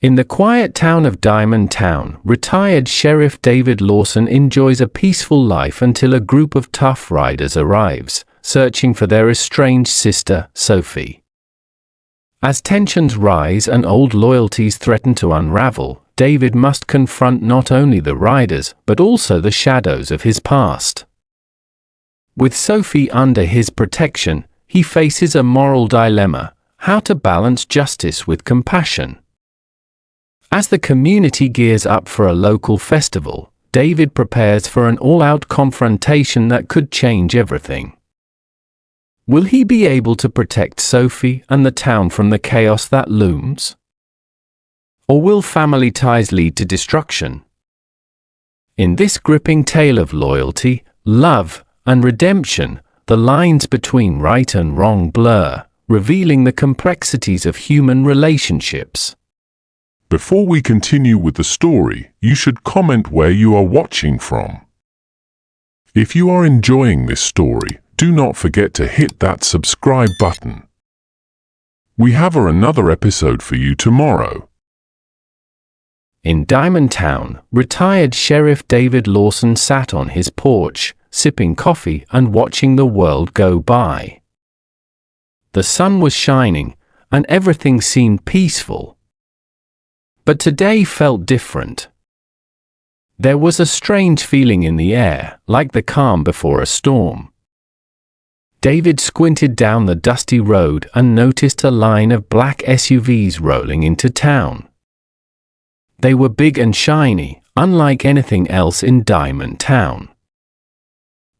In the quiet town of 𝗗𝗜𝗦𝗡𝗥, retired Sheriff David Lawson enjoys a peaceful life until a group of tough riders arrives, searching for their estranged sister, Sophie. As tensions rise and old loyalties threaten to unravel, David must confront not only the riders but also the shadows of his past. With Sophie under his protection, he faces a moral dilemma: how to balance justice with compassion. As the community gears up for a local festival, David prepares for an all-out confrontation that could change everything. Will he be able to protect Sophie and the town from the chaos that looms? Or will family ties lead to destruction? In this gripping tale of loyalty, love, and redemption, the lines between right and wrong blur, revealing the complexities of human relationships. Before we continue with the story, you should comment where you are watching from. If you are enjoying this story, do not forget to hit that subscribe button. We have another episode for you tomorrow. In 𝗗𝗜𝗦𝗡𝗥, retired Sheriff David Lawson sat on his porch, sipping coffee and watching the world go by. The sun was shining, and everything seemed peaceful. But today felt different. There was a strange feeling in the air, like the calm before a storm. David squinted down the dusty road and noticed a line of black SUVs rolling into town. They were big and shiny, unlike anything else in 𝗗𝗜𝗦𝗡𝗥.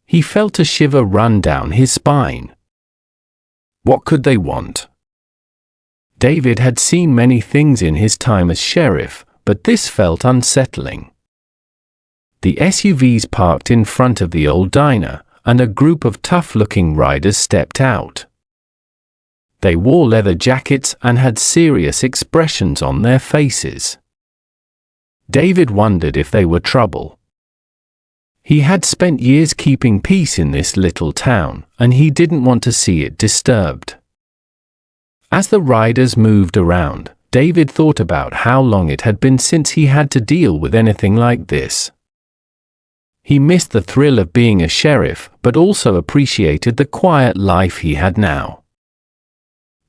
He felt a shiver run down his spine. What could they want? David had seen many things in his time as sheriff, but this felt unsettling. The SUVs parked in front of the old diner, and a group of tough-looking riders stepped out. They wore leather jackets and had serious expressions on their faces. David wondered if they were trouble. He had spent years keeping peace in this little town, and he didn't want to see it disturbed. As the riders moved around, David thought about how long it had been since he had to deal with anything like this. He missed the thrill of being a sheriff, but also appreciated the quiet life he had now.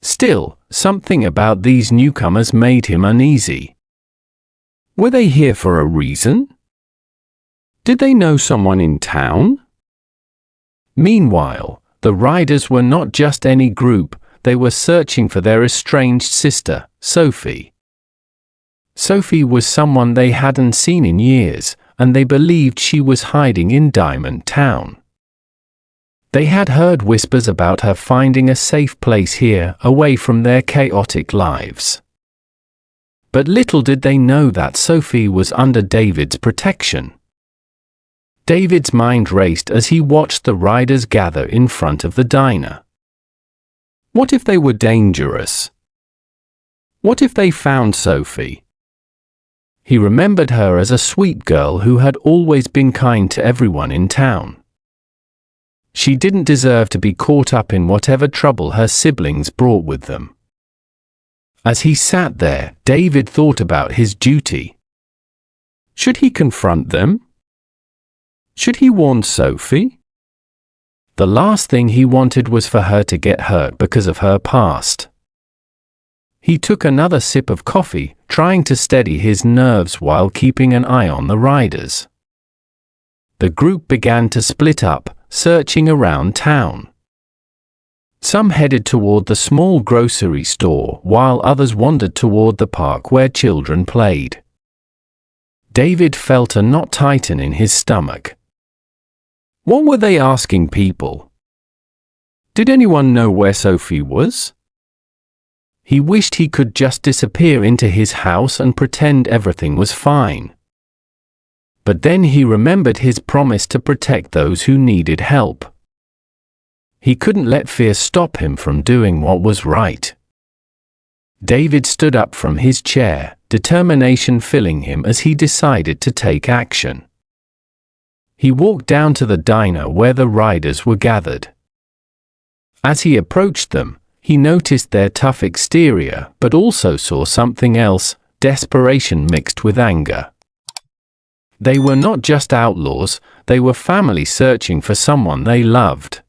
Still, something about these newcomers made him uneasy. Were they here for a reason? Did they know someone in town? Meanwhile, the riders were not just any group. They were searching for their estranged sister, Sophie. Sophie was someone they hadn't seen in years, and they believed she was hiding in 𝗗𝗜𝗦𝗡𝗥. They had heard whispers about her finding a safe place here, away from their chaotic lives. But little did they know that Sophie was under David's protection. David's mind raced as he watched the riders gather in front of the diner. What if they were dangerous? What if they found Sophie? He remembered her as a sweet girl who had always been kind to everyone in town. She didn't deserve to be caught up in whatever trouble her siblings brought with them. As he sat there, David thought about his duty. Should he confront them? Should he warn Sophie? The last thing he wanted was for her to get hurt because of her past. He took another sip of coffee, trying to steady his nerves while keeping an eye on the riders. The group began to split up, searching around town. Some headed toward the small grocery store, while others wandered toward the park where children played. David felt a knot tighten in his stomach. What were they asking people? Did anyone know where Sophie was? He wished he could just disappear into his house and pretend everything was fine. But then he remembered his promise to protect those who needed help. He couldn't let fear stop him from doing what was right. David stood up from his chair, determination filling him as he decided to take action. He walked down to the diner where the riders were gathered. As he approached them, he noticed their tough exterior but also saw something else, desperation mixed with anger. They were not just outlaws, they were family searching for someone they loved.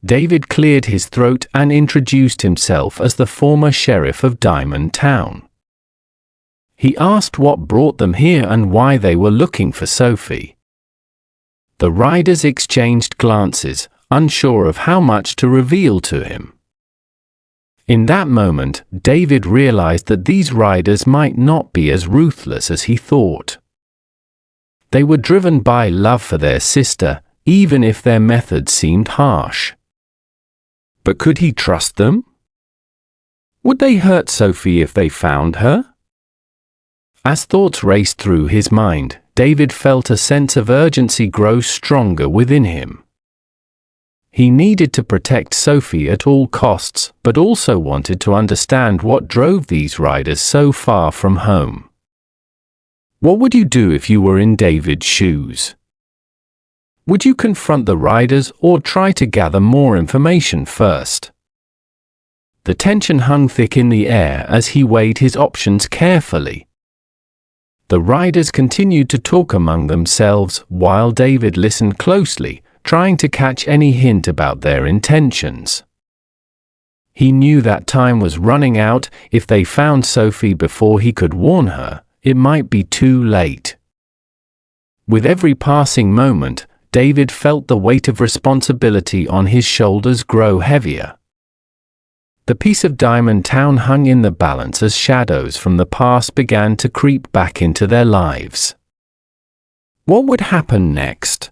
David cleared his throat and introduced himself as the former sheriff of Diamond Town. He asked what brought them here and why they were looking for Sophie. The riders exchanged glances, unsure of how much to reveal to him. In that moment, David realized that these riders might not be as ruthless as he thought. They were driven by love for their sister, even if their methods seemed harsh. But could he trust them? Would they hurt Sophie if they found her? As thoughts raced through his mind, David felt a sense of urgency grow stronger within him. He needed to protect Sophie at all costs, but also wanted to understand what drove these riders so far from home. What would you do if you were in David's shoes? Would you confront the riders or try to gather more information first? The tension hung thick in the air as he weighed his options carefully. The riders continued to talk among themselves while David listened closely, trying to catch any hint about their intentions. He knew that time was running out. If they found Sophie before he could warn her, it might be too late. With every passing moment, David felt the weight of responsibility on his shoulders grow heavier. The peace of Diamond Town hung in the balance as shadows from the past began to creep back into their lives. What would happen next?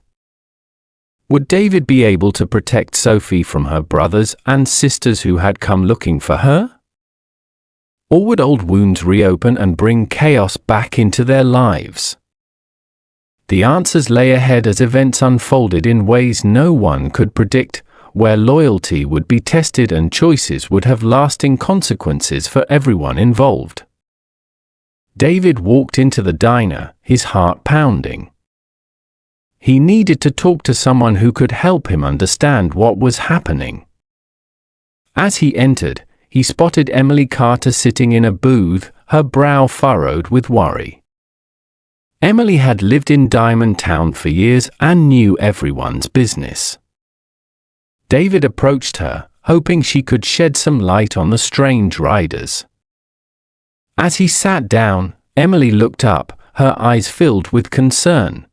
Would David be able to protect Sophie from her brothers and sisters who had come looking for her? Or would old wounds reopen and bring chaos back into their lives? The answers lay ahead as events unfolded in ways no one could predict, where loyalty would be tested and choices would have lasting consequences for everyone involved. David walked into the diner, his heart pounding. He needed to talk to someone who could help him understand what was happening. As he entered, he spotted Emily Carter sitting in a booth, her brow furrowed with worry. Emily had lived in Diamond Town for years and knew everyone's business. David approached her, hoping she could shed some light on the strange riders. As he sat down, Emily looked up, her eyes filled with concern.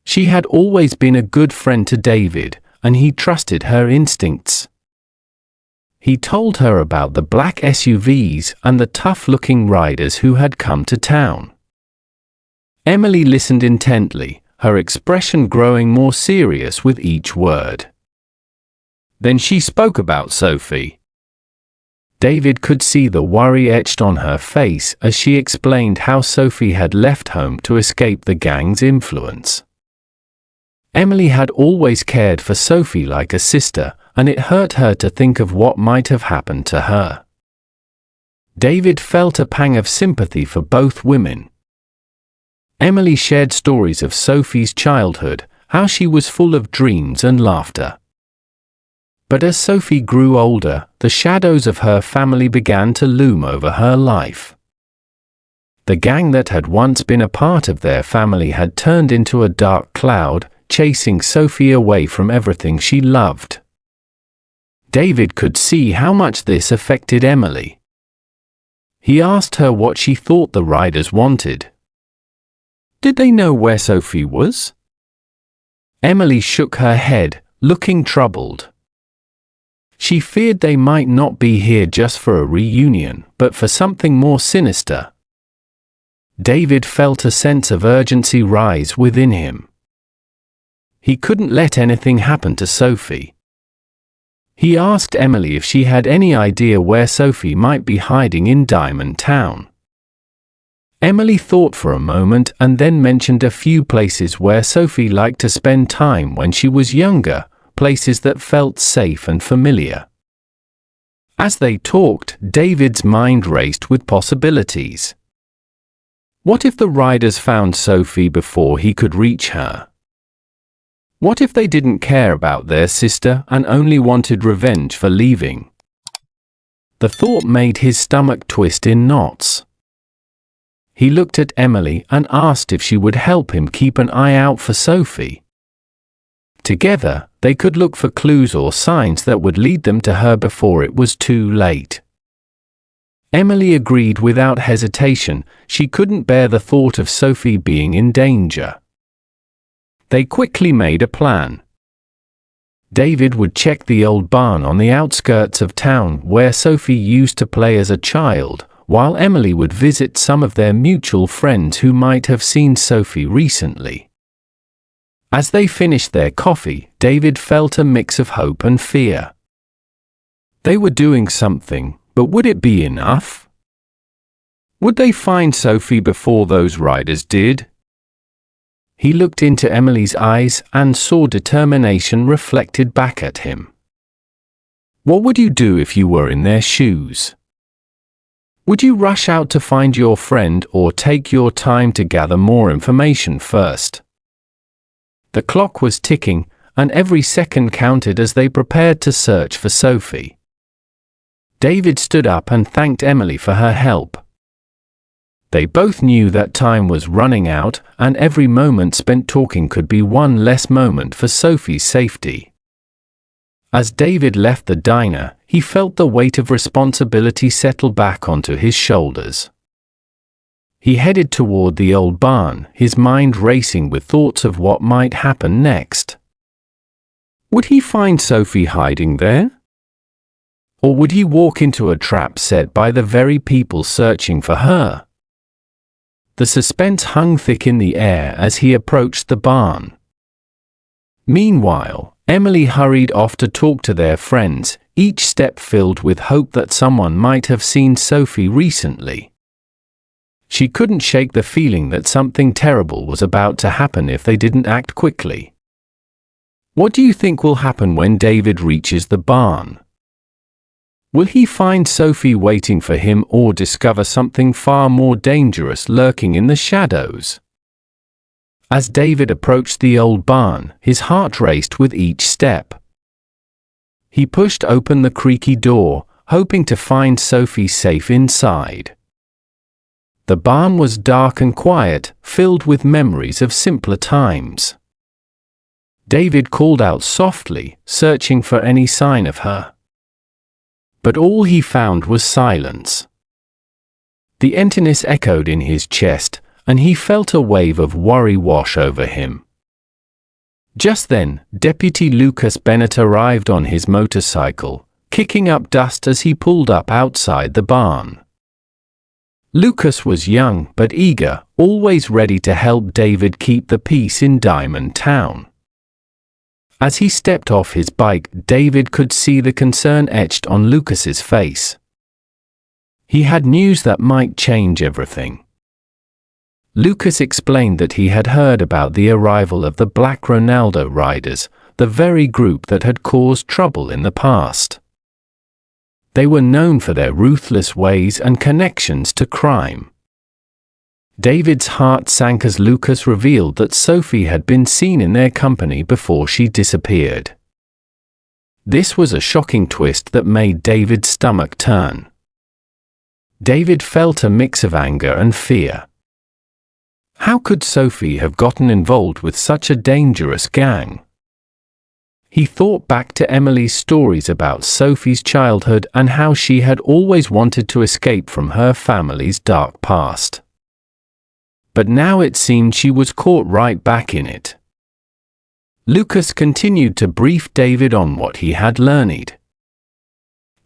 She had always been a good friend to David, and he trusted her instincts. He told her about the black SUVs and the tough-looking riders who had come to town. Emily listened intently, her expression growing more serious with each word. Then she spoke about Sophie. David could see the worry etched on her face as she explained how Sophie had left home to escape the gang's influence. Emily had always cared for Sophie like a sister, and it hurt her to think of what might have happened to her. David felt a pang of sympathy for both women. Emily shared stories of Sophie's childhood, how she was full of dreams and laughter. But as Sophie grew older, the shadows of her family began to loom over her life. The gang that had once been a part of their family had turned into a dark cloud, chasing Sophie away from everything she loved. David could see how much this affected Emily. He asked her what she thought the riders wanted. Did they know where Sophie was? Emily shook her head, looking troubled. She feared they might not be here just for a reunion, but for something more sinister. David felt a sense of urgency rise within him. He couldn't let anything happen to Sophie. He asked Emily if she had any idea where Sophie might be hiding in Diamond Town. Emily thought for a moment and then mentioned a few places where Sophie liked to spend time when she was younger, places that felt safe and familiar. As they talked, David's mind raced with possibilities. What if the riders found Sophie before he could reach her? What if they didn't care about their sister and only wanted revenge for leaving? The thought made his stomach twist in knots. He looked at Emily and asked if she would help him keep an eye out for Sophie. Together, they could look for clues or signs that would lead them to her before it was too late. Emily agreed without hesitation. She couldn't bear the thought of Sophie being in danger. They quickly made a plan. David would check the old barn on the outskirts of town where Sophie used to play as a child, while Emily would visit some of their mutual friends who might have seen Sophie recently. As they finished their coffee, David felt a mix of hope and fear. They were doing something, but would it be enough? Would they find Sophie before those riders did? He looked into Emily's eyes and saw determination reflected back at him. What would you do if you were in their shoes? Would you rush out to find your friend or take your time to gather more information first? The clock was ticking, and every second counted as they prepared to search for Sophie. David stood up and thanked Emily for her help. They both knew that time was running out, and every moment spent talking could be one less moment for Sophie's safety. As David left the diner, he felt the weight of responsibility settle back onto his shoulders. He headed toward the old barn, his mind racing with thoughts of what might happen next. Would he find Sophie hiding there? Or would he walk into a trap set by the very people searching for her? The suspense hung thick in the air as he approached the barn. Meanwhile, Emily hurried off to talk to their friends, each step filled with hope that someone might have seen Sophie recently. She couldn't shake the feeling that something terrible was about to happen if they didn't act quickly. What do you think will happen when David reaches the barn? Will he find Sophie waiting for him or discover something far more dangerous lurking in the shadows? As David approached the old barn, his heart raced with each step. He pushed open the creaky door, hoping to find Sophie safe inside. The barn was dark and quiet, filled with memories of simpler times. David called out softly, searching for any sign of her. But all he found was silence. The emptiness echoed in his chest, and he felt a wave of worry wash over him. Just then, Deputy Lucas Bennett arrived on his motorcycle, kicking up dust as he pulled up outside the barn. Lucas was young but eager, always ready to help David keep the peace in Diamond Town. As he stepped off his bike, David could see the concern etched on Lucas's face. He had news that might change everything. Lucas explained that he had heard about the arrival of the Black Ronaldo Riders, the very group that had caused trouble in the past. They were known for their ruthless ways and connections to crime. David's heart sank as Lucas revealed that Sophie had been seen in their company before she disappeared. This was a shocking twist that made David's stomach turn. David felt a mix of anger and fear. How could Sophie have gotten involved with such a dangerous gang? He thought back to Emily's stories about Sophie's childhood and how she had always wanted to escape from her family's dark past. But now it seemed she was caught right back in it. Lucas continued to brief David on what he had learned.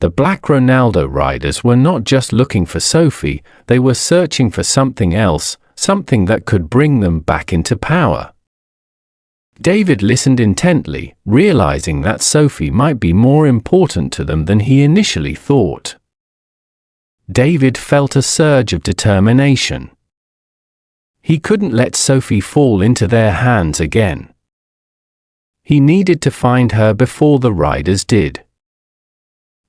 The Black Ronaldo Riders were not just looking for Sophie, they were searching for something else, something that could bring them back into power. David listened intently, realizing that Sophie might be more important to them than he initially thought. David felt a surge of determination. He couldn't let Sophie fall into their hands again. He needed to find her before the riders did.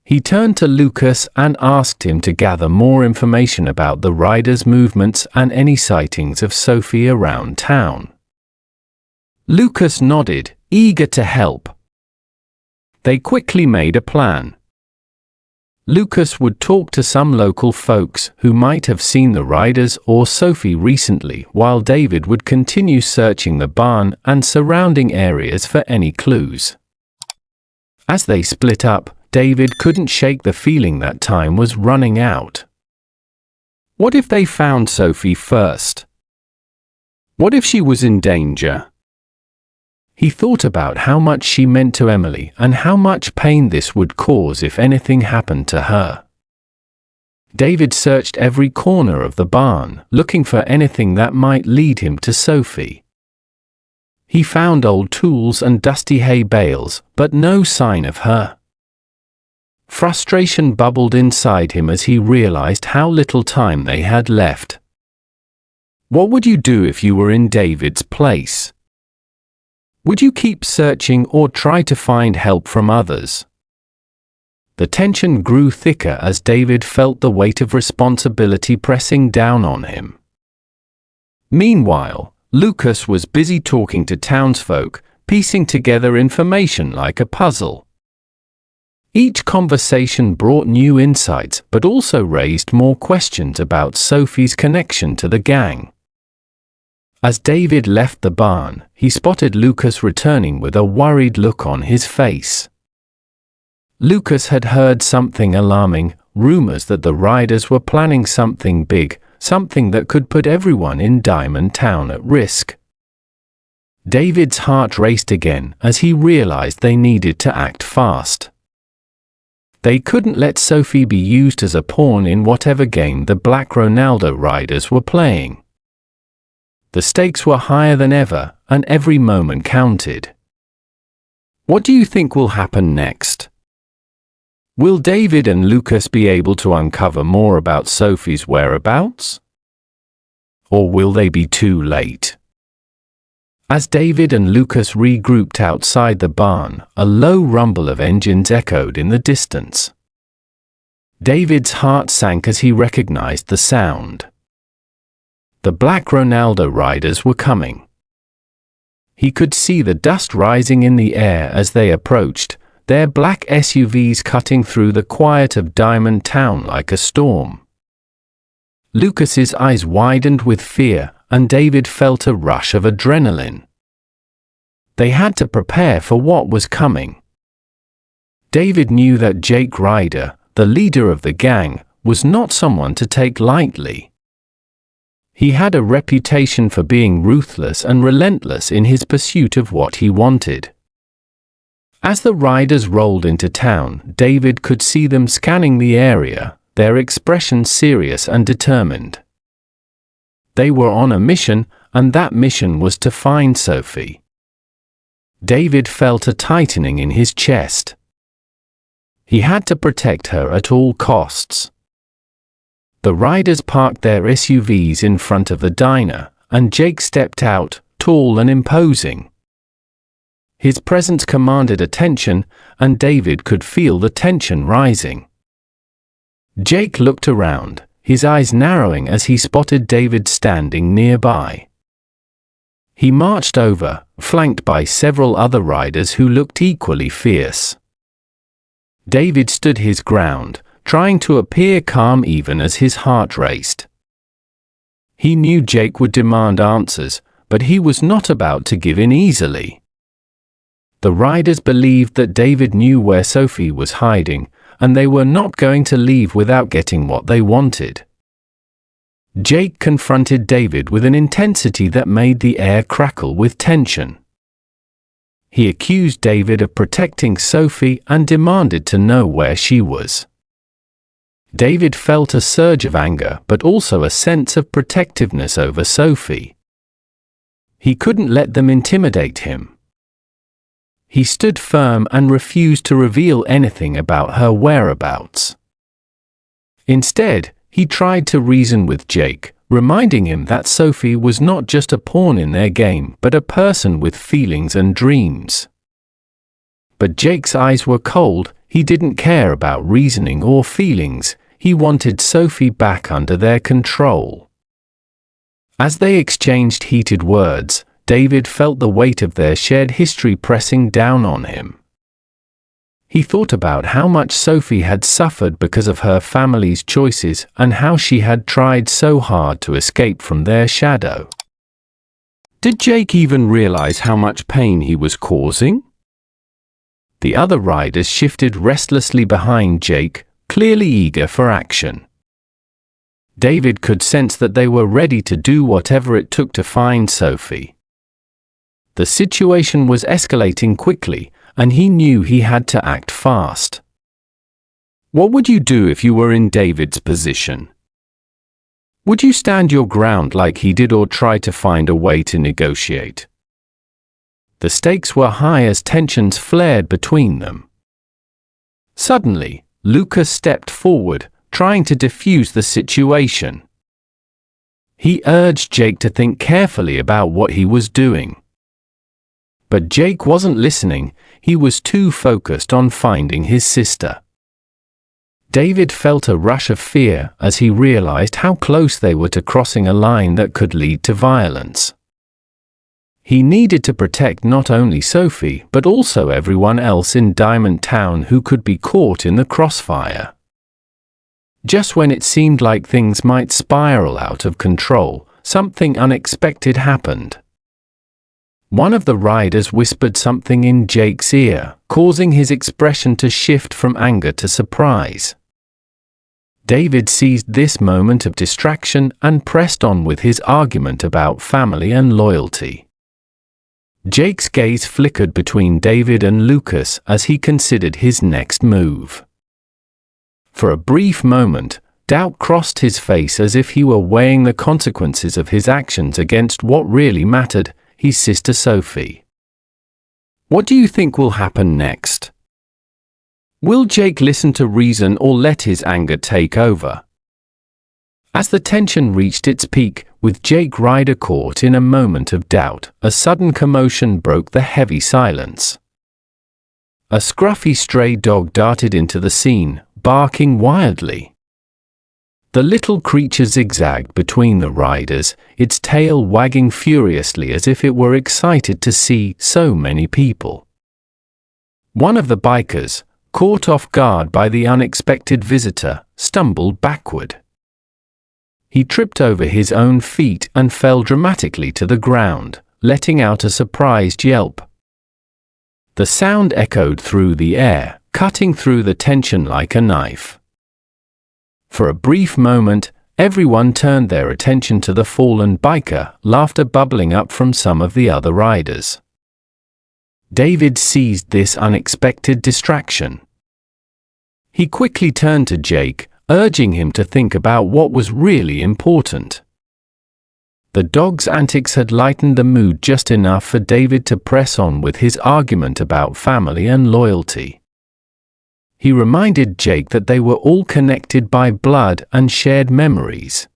He turned to Lucas and asked him to gather more information about the riders' movements and any sightings of Sophie around town. Lucas nodded, eager to help. They quickly made a plan. Lucas would talk to some local folks who might have seen the riders or Sophie recently, while David would continue searching the barn and surrounding areas for any clues. As they split up, David couldn't shake the feeling that time was running out. What if they found Sophie first? What if she was in danger? He thought about how much she meant to Emily and how much pain this would cause if anything happened to her. David searched every corner of the barn, looking for anything that might lead him to Sophie. He found old tools and dusty hay bales, but no sign of her. Frustration bubbled inside him as he realized how little time they had left. What would you do if you were in David's place? Would you keep searching or try to find help from others? The tension grew thicker as David felt the weight of responsibility pressing down on him. Meanwhile, Lucas was busy talking to townsfolk, piecing together information like a puzzle. Each conversation brought new insights but also raised more questions about Sophie's connection to the gang. As David left the barn, he spotted Lucas returning with a worried look on his face. Lucas had heard something alarming, rumors that the riders were planning something big, something that could put everyone in Diamond Town at risk. David's heart raced again as he realized they needed to act fast. They couldn't let Sophie be used as a pawn in whatever game the Black Ronaldo riders were playing. The stakes were higher than ever, and every moment counted. What do you think will happen next? Will David and Lucas be able to uncover more about Sophie's whereabouts? Or will they be too late? As David and Lucas regrouped outside the barn, a low rumble of engines echoed in the distance. David's heart sank as he recognized the sound. The Black Ronaldo riders were coming. He could see the dust rising in the air as they approached, their black SUVs cutting through the quiet of Diamond Town like a storm. Lucas's eyes widened with fear, and David felt a rush of adrenaline. They had to prepare for what was coming. David knew that Jake Ryder, the leader of the gang, was not someone to take lightly. He had a reputation for being ruthless and relentless in his pursuit of what he wanted. As the riders rolled into town, David could see them scanning the area, their expressions serious and determined. They were on a mission, and that mission was to find Sophie. David felt a tightening in his chest. He had to protect her at all costs. The riders parked their SUVs in front of the diner, and Jake stepped out, tall and imposing. His presence commanded attention, and David could feel the tension rising. Jake looked around, his eyes narrowing as he spotted David standing nearby. He marched over, flanked by several other riders who looked equally fierce. David stood his ground, trying to appear calm even as his heart raced. He knew Jake would demand answers, but he was not about to give in easily. The riders believed that David knew where Sophie was hiding, and they were not going to leave without getting what they wanted. Jake confronted David with an intensity that made the air crackle with tension. He accused David of protecting Sophie and demanded to know where she was. David felt a surge of anger but also a sense of protectiveness over Sophie. He couldn't let them intimidate him. He stood firm and refused to reveal anything about her whereabouts. Instead, he tried to reason with Jake, reminding him that Sophie was not just a pawn in their game but a person with feelings and dreams. But Jake's eyes were cold. He didn't care about reasoning or feelings. He wanted Sophie back under their control. As they exchanged heated words, David felt the weight of their shared history pressing down on him. He thought about how much Sophie had suffered because of her family's choices and how she had tried so hard to escape from their shadow. Did Jake even realize how much pain he was causing? The other riders shifted restlessly behind Jake, clearly eager for action. David could sense that they were ready to do whatever it took to find Sophie. The situation was escalating quickly, and he knew he had to act fast. What would you do if you were in David's position? Would you stand your ground like he did or try to find a way to negotiate? The stakes were high as tensions flared between them. Suddenly, Lucas stepped forward, trying to defuse the situation. He urged Jake to think carefully about what he was doing. But Jake wasn't listening, he was too focused on finding his sister. David felt a rush of fear as he realized how close they were to crossing a line that could lead to violence. He needed to protect not only Sophie but also everyone else in Diamond Town who could be caught in the crossfire. Just when it seemed like things might spiral out of control, something unexpected happened. One of the riders whispered something in Jake's ear, causing his expression to shift from anger to surprise. David seized this moment of distraction and pressed on with his argument about family and loyalty. Jake's gaze flickered between David and Lucas as he considered his next move. For a brief moment, doubt crossed his face as if he were weighing the consequences of his actions against what really mattered, his sister Sophie. What do you think will happen next? Will Jake listen to reason or let his anger take over? As the tension reached its peak, with Jake Ryder caught in a moment of doubt, a sudden commotion broke the heavy silence. A scruffy stray dog darted into the scene, barking wildly. The little creature zigzagged between the riders, its tail wagging furiously as if it were excited to see so many people. One of the bikers, caught off guard by the unexpected visitor, stumbled backward. He tripped over his own feet and fell dramatically to the ground, letting out a surprised yelp. The sound echoed through the air, cutting through the tension like a knife. For a brief moment, everyone turned their attention to the fallen biker, laughter bubbling up from some of the other riders. David seized this unexpected distraction. He quickly turned to Jake, urging him to think about what was really important. The dog's antics had lightened the mood just enough for David to press on with his argument about family and loyalty. He reminded Jake that they were all connected by blood and shared memories.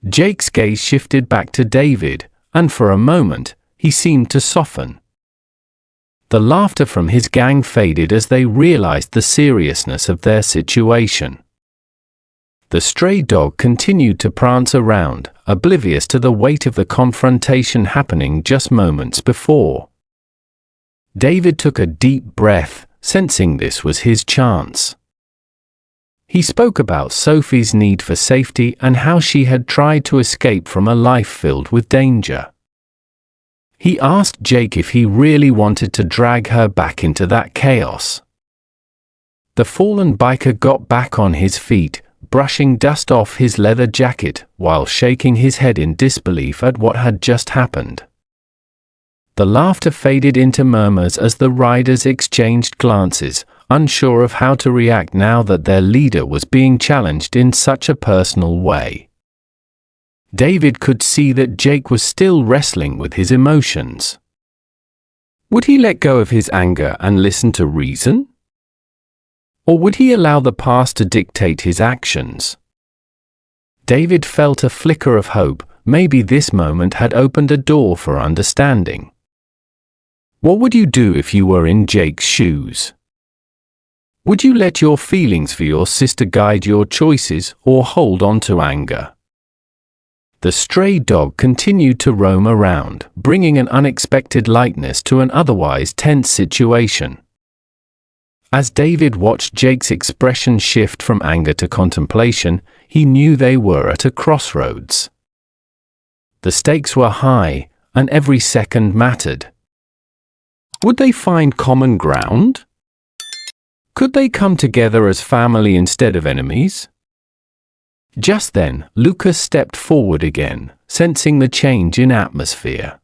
Jake's gaze shifted back to David, and for a moment, he seemed to soften. The laughter from his gang faded as they realized the seriousness of their situation. The stray dog continued to prance around, oblivious to the weight of the confrontation happening just moments before. David took a deep breath, sensing this was his chance. He spoke about Sophie's need for safety and how she had tried to escape from a life filled with danger. He asked Jake if he really wanted to drag her back into that chaos. The fallen biker got back on his feet, brushing dust off his leather jacket while shaking his head in disbelief at what had just happened. The laughter faded into murmurs as the riders exchanged glances, unsure of how to react now that their leader was being challenged in such a personal way. David could see that Jake was still wrestling with his emotions. Would he let go of his anger and listen to reason? Or would he allow the past to dictate his actions? David felt a flicker of hope. Maybe this moment had opened a door for understanding. What would you do if you were in Jake's shoes? Would you let your feelings for your sister guide your choices or hold on to anger? The stray dog continued to roam around, bringing an unexpected lightness to an otherwise tense situation. As David watched Jake's expression shift from anger to contemplation, he knew they were at a crossroads. The stakes were high, and every second mattered. Would they find common ground? Could they come together as family instead of enemies? Just then, Lucas stepped forward again, sensing the change in atmosphere.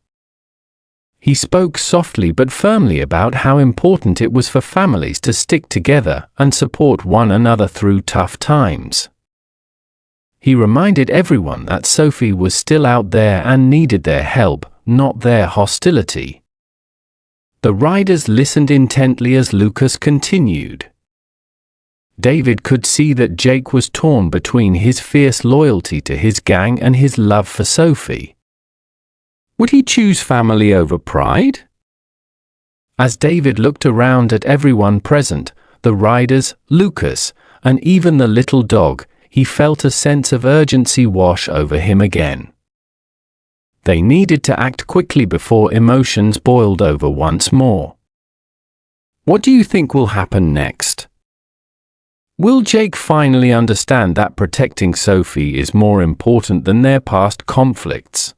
He spoke softly but firmly about how important it was for families to stick together and support one another through tough times. He reminded everyone that Sophie was still out there and needed their help, not their hostility. The riders listened intently as Lucas continued. David could see that Jake was torn between his fierce loyalty to his gang and his love for Sophie. Would he choose family over pride? As David looked around at everyone present, the riders, Lucas, and even the little dog, he felt a sense of urgency wash over him again. They needed to act quickly before emotions boiled over once more. What do you think will happen next? Will Jake finally understand that protecting Sophie is more important than their past conflicts?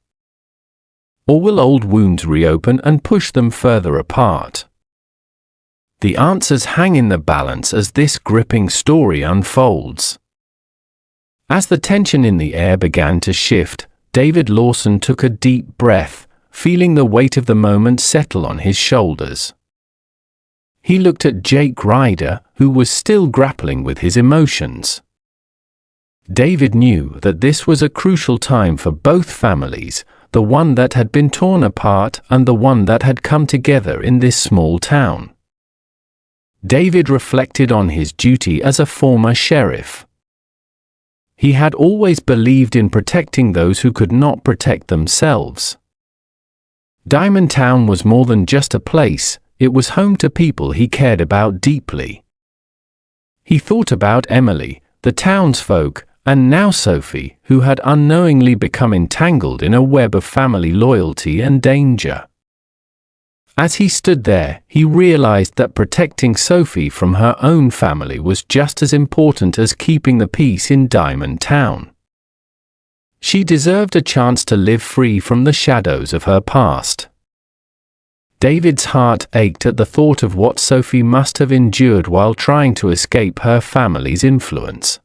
Or will old wounds reopen and push them further apart? The answers hang in the balance as this gripping story unfolds. As the tension in the air began to shift, David Lawson took a deep breath, feeling the weight of the moment settle on his shoulders. He looked at Jake Ryder, who was still grappling with his emotions. David knew that this was a crucial time for both families, the one that had been torn apart and the one that had come together in this small town. David reflected on his duty as a former sheriff. He had always believed in protecting those who could not protect themselves. Diamond Town was more than just a place, it was home to people he cared about deeply. He thought about Emily, the townsfolk, and now Sophie, who had unknowingly become entangled in a web of family loyalty and danger. As he stood there, he realized that protecting Sophie from her own family was just as important as keeping the peace in Diamond Town. She deserved a chance to live free from the shadows of her past. David's heart ached at the thought of what Sophie must have endured while trying to escape her family's influence.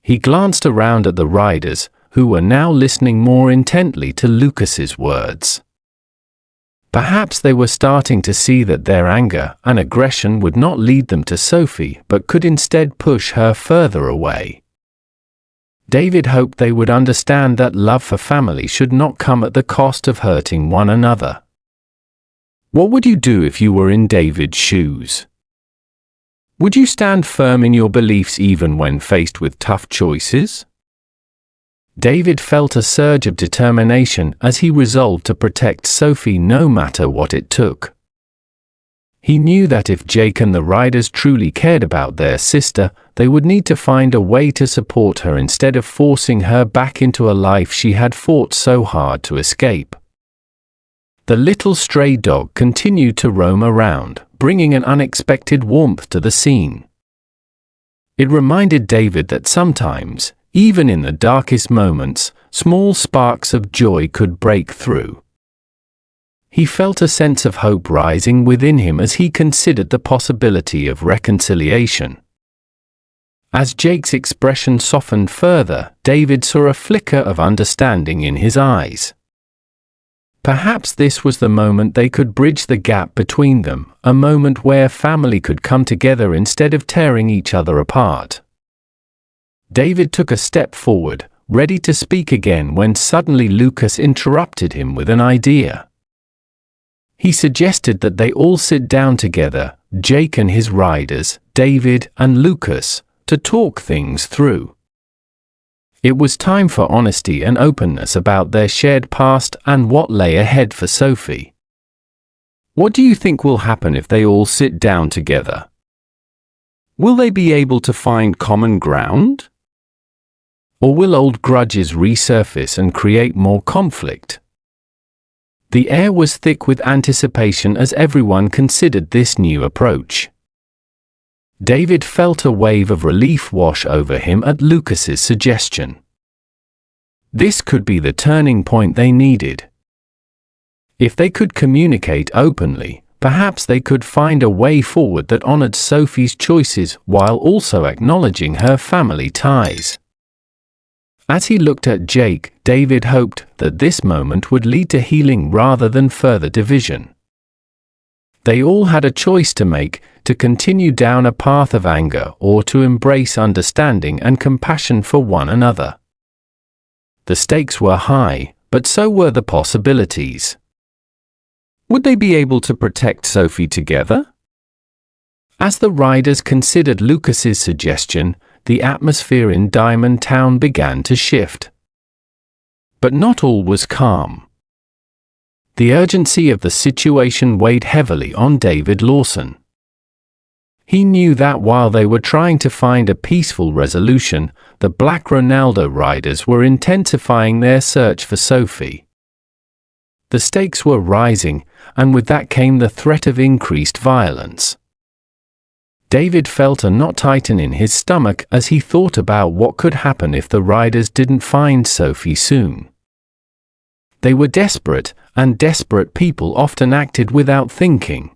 He glanced around at the riders, who were now listening more intently to Lucas's words. Perhaps they were starting to see that their anger and aggression would not lead them to Sophie but could instead push her further away. David hoped they would understand that love for family should not come at the cost of hurting one another. What would you do if you were in David's shoes? Would you stand firm in your beliefs even when faced with tough choices? David felt a surge of determination as he resolved to protect Sophie no matter what it took. He knew that if Jake and the riders truly cared about their sister, they would need to find a way to support her instead of forcing her back into a life she had fought so hard to escape. The little stray dog continued to roam around, bringing an unexpected warmth to the scene. It reminded David that sometimes, even in the darkest moments, small sparks of joy could break through. He felt a sense of hope rising within him as he considered the possibility of reconciliation. As Jake's expression softened further, David saw a flicker of understanding in his eyes. Perhaps this was the moment they could bridge the gap between them, a moment where family could come together instead of tearing each other apart. David took a step forward, ready to speak again when suddenly Lucas interrupted him with an idea. He suggested that they all sit down together, Jake and his riders, David and Lucas, to talk things through. It was time for honesty and openness about their shared past and what lay ahead for Sophie. What do you think will happen if they all sit down together? Will they be able to find common ground? Or will old grudges resurface and create more conflict? The air was thick with anticipation as everyone considered this new approach. David felt a wave of relief wash over him at Lucas's suggestion. This could be the turning point they needed. If they could communicate openly, perhaps they could find a way forward that honored Sophie's choices while also acknowledging her family ties. As he looked at Jake, David hoped that this moment would lead to healing rather than further division. They all had a choice to make, to continue down a path of anger or to embrace understanding and compassion for one another. The stakes were high, but so were the possibilities. Would they be able to protect Sophie together? As the riders considered Lucas's suggestion, the atmosphere in Diamond Town began to shift. But not all was calm. The urgency of the situation weighed heavily on David Lawson. He knew that while they were trying to find a peaceful resolution, the Black Ronaldo riders were intensifying their search for Sophie. The stakes were rising, and with that came the threat of increased violence. David felt a knot tighten in his stomach as he thought about what could happen if the riders didn't find Sophie soon. They were desperate, and desperate people often acted without thinking.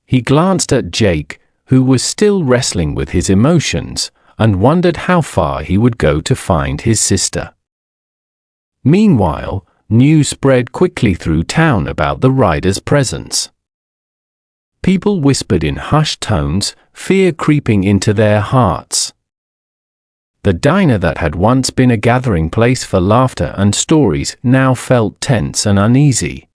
He glanced at Jake, who was still wrestling with his emotions, and wondered how far he would go to find his sister. Meanwhile, news spread quickly through town about the riders' presence. People whispered in hushed tones, fear creeping into their hearts. The diner that had once been a gathering place for laughter and stories now felt tense and uneasy.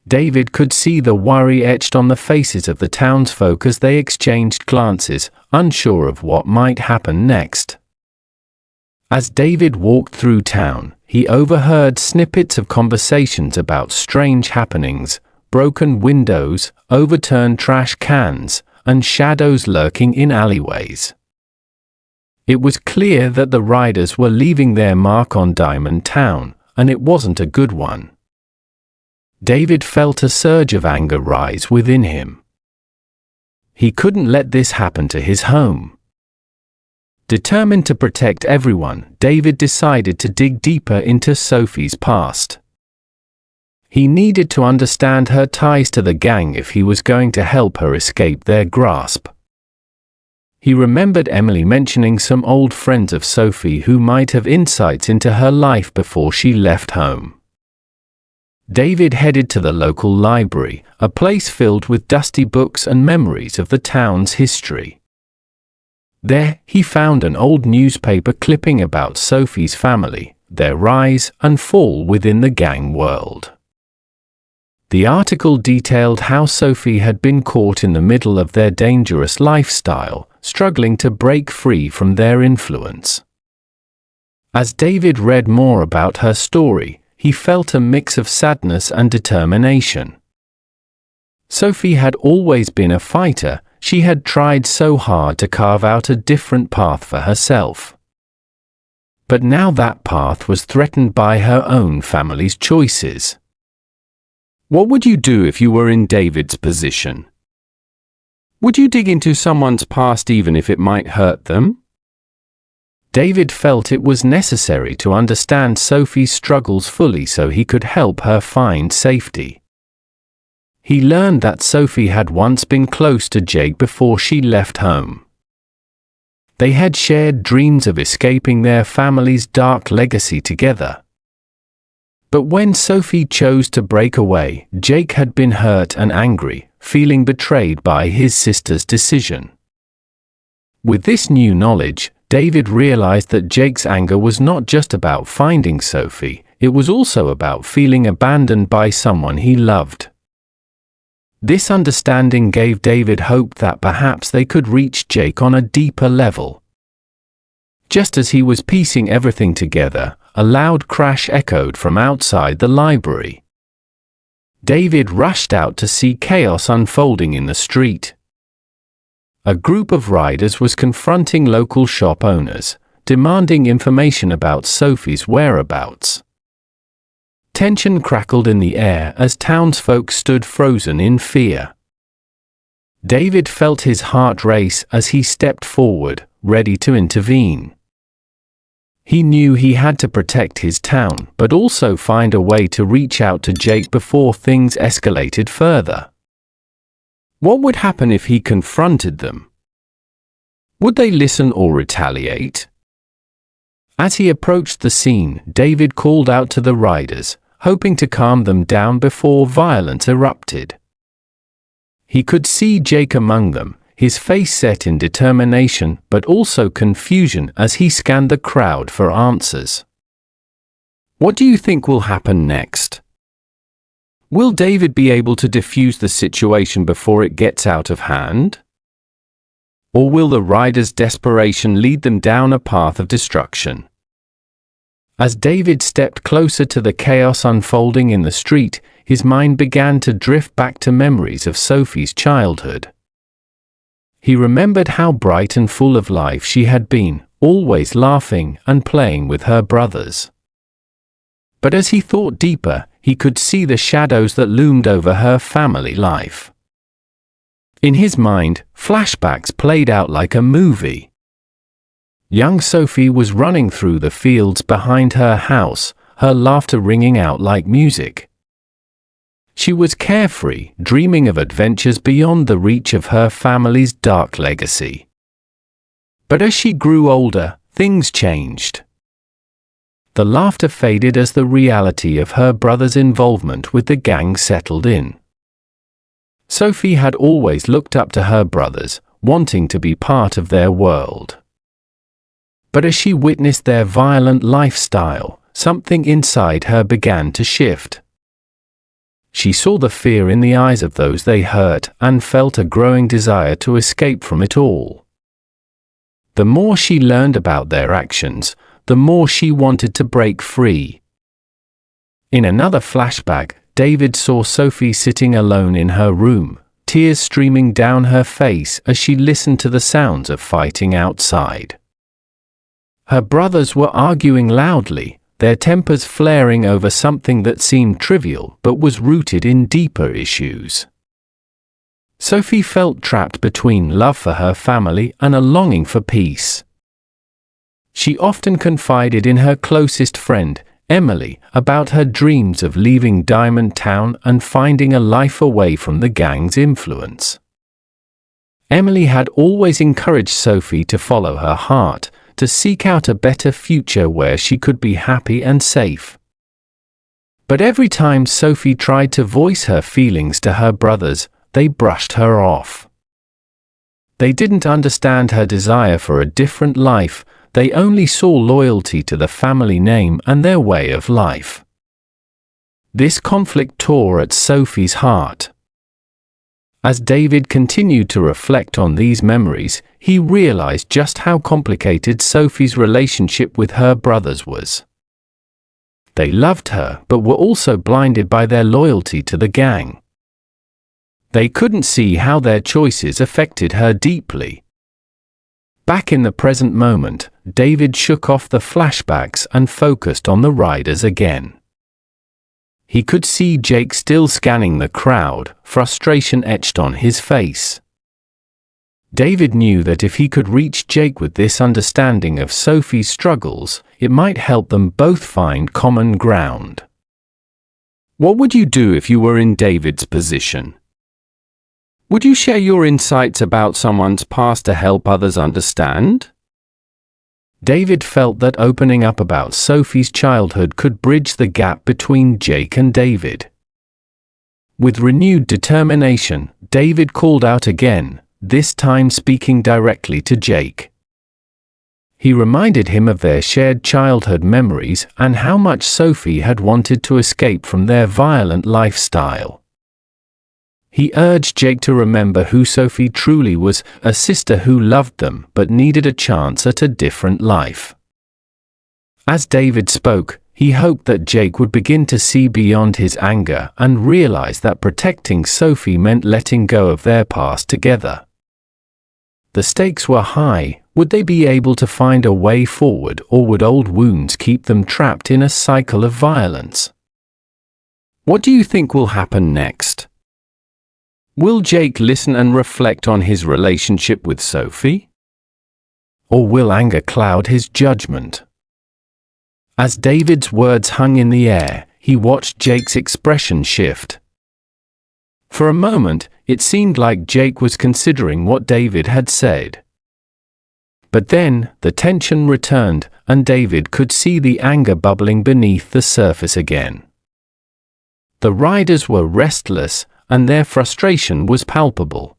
David could see the worry etched on the faces of the townsfolk as they exchanged glances, unsure of what might happen next. As David walked through town, he overheard snippets of conversations about strange happenings, broken windows, overturned trash cans, and shadows lurking in alleyways. It was clear that the riders were leaving their mark on Diamond Town, and it wasn't a good one. David felt a surge of anger rise within him. He couldn't let this happen to his home. Determined to protect everyone, David decided to dig deeper into Sophie's past. He needed to understand her ties to the gang if he was going to help her escape their grasp. He remembered Emily mentioning some old friends of Sophie who might have insights into her life before she left home. David headed to the local library, a place filled with dusty books and memories of the town's history. There, he found an old newspaper clipping about Sophie's family, their rise and fall within the gang world. The article detailed how Sophie had been caught in the middle of their dangerous lifestyle, struggling to break free from their influence. As David read more about her story, he felt a mix of sadness and determination. Sophie had always been a fighter. She had tried so hard to carve out a different path for herself. But now that path was threatened by her own family's choices. What would you do if you were in David's position? Would you dig into someone's past even if it might hurt them? David felt it was necessary to understand Sophie's struggles fully so he could help her find safety. He learned that Sophie had once been close to Jake before she left home. They had shared dreams of escaping their family's dark legacy together. But when Sophie chose to break away, Jake had been hurt and angry, feeling betrayed by his sister's decision. With this new knowledge, David realized that Jake's anger was not just about finding Sophie, it was also about feeling abandoned by someone he loved. This understanding gave David hope that perhaps they could reach Jake on a deeper level. Just as he was piecing everything together, a loud crash echoed from outside the library. David rushed out to see chaos unfolding in the street. A group of riders was confronting local shop owners, demanding information about Sophie's whereabouts. Tension crackled in the air as townsfolk stood frozen in fear. David felt his heart race as he stepped forward, ready to intervene. He knew he had to protect his town, but also find a way to reach out to Jake before things escalated further. What would happen if he confronted them? Would they listen or retaliate? As he approached the scene, David called out to the riders, hoping to calm them down before violence erupted. He could see Jake among them, his face set in determination but also confusion as he scanned the crowd for answers. What do you think will happen next? Will David be able to defuse the situation before it gets out of hand? Or will the riders' desperation lead them down a path of destruction? As David stepped closer to the chaos unfolding in the street, his mind began to drift back to memories of Sophie's childhood. He remembered how bright and full of life she had been, always laughing and playing with her brothers. But as he thought deeper, he could see the shadows that loomed over her family life. In his mind, flashbacks played out like a movie. Young Sophie was running through the fields behind her house, her laughter ringing out like music. She was carefree, dreaming of adventures beyond the reach of her family's dark legacy. But as she grew older, things changed. The laughter faded as the reality of her brother's involvement with the gang settled in. Sophie had always looked up to her brothers, wanting to be part of their world. But as she witnessed their violent lifestyle, something inside her began to shift. She saw the fear in the eyes of those they hurt and felt a growing desire to escape from it all. The more she learned about their actions, the more she wanted to break free. In another flashback, David saw Sophie sitting alone in her room, tears streaming down her face as she listened to the sounds of fighting outside. Her brothers were arguing loudly, their tempers flaring over something that seemed trivial but was rooted in deeper issues. Sophie felt trapped between love for her family and a longing for peace. She often confided in her closest friend, Emily, about her dreams of leaving Diamond Town and finding a life away from the gang's influence. Emily had always encouraged Sophie to follow her heart, to seek out a better future where she could be happy and safe. But every time Sophie tried to voice her feelings to her brothers, they brushed her off. They didn't understand her desire for a different life, they only saw loyalty to the family name and their way of life. This conflict tore at Sophie's heart. As David continued to reflect on these memories, he realized just how complicated Sophie's relationship with her brothers was. They loved her but were also blinded by their loyalty to the gang. They couldn't see how their choices affected her deeply. Back in the present moment, David shook off the flashbacks and focused on the riders again. He could see Jake still scanning the crowd, frustration etched on his face. David knew that if he could reach Jake with this understanding of Sophie's struggles, it might help them both find common ground. What would you do if you were in David's position? Would you share your insights about someone's past to help others understand? David felt that opening up about Sophie's childhood could bridge the gap between Jake and David. With renewed determination, David called out again, this time speaking directly to Jake. He reminded him of their shared childhood memories and how much Sophie had wanted to escape from their violent lifestyle. He urged Jake to remember who Sophie truly was, a sister who loved them but needed a chance at a different life. As David spoke, he hoped that Jake would begin to see beyond his anger and realize that protecting Sophie meant letting go of their past together. The stakes were high. Would they be able to find a way forward, or would old wounds keep them trapped in a cycle of violence? What do you think will happen next? Will Jake listen and reflect on his relationship with Sophie? Or will anger cloud his judgment? As David's words hung in the air, he watched Jake's expression shift. For a moment, it seemed like Jake was considering what David had said. But then, the tension returned, and David could see the anger bubbling beneath the surface again. The riders were restless, and their frustration was palpable.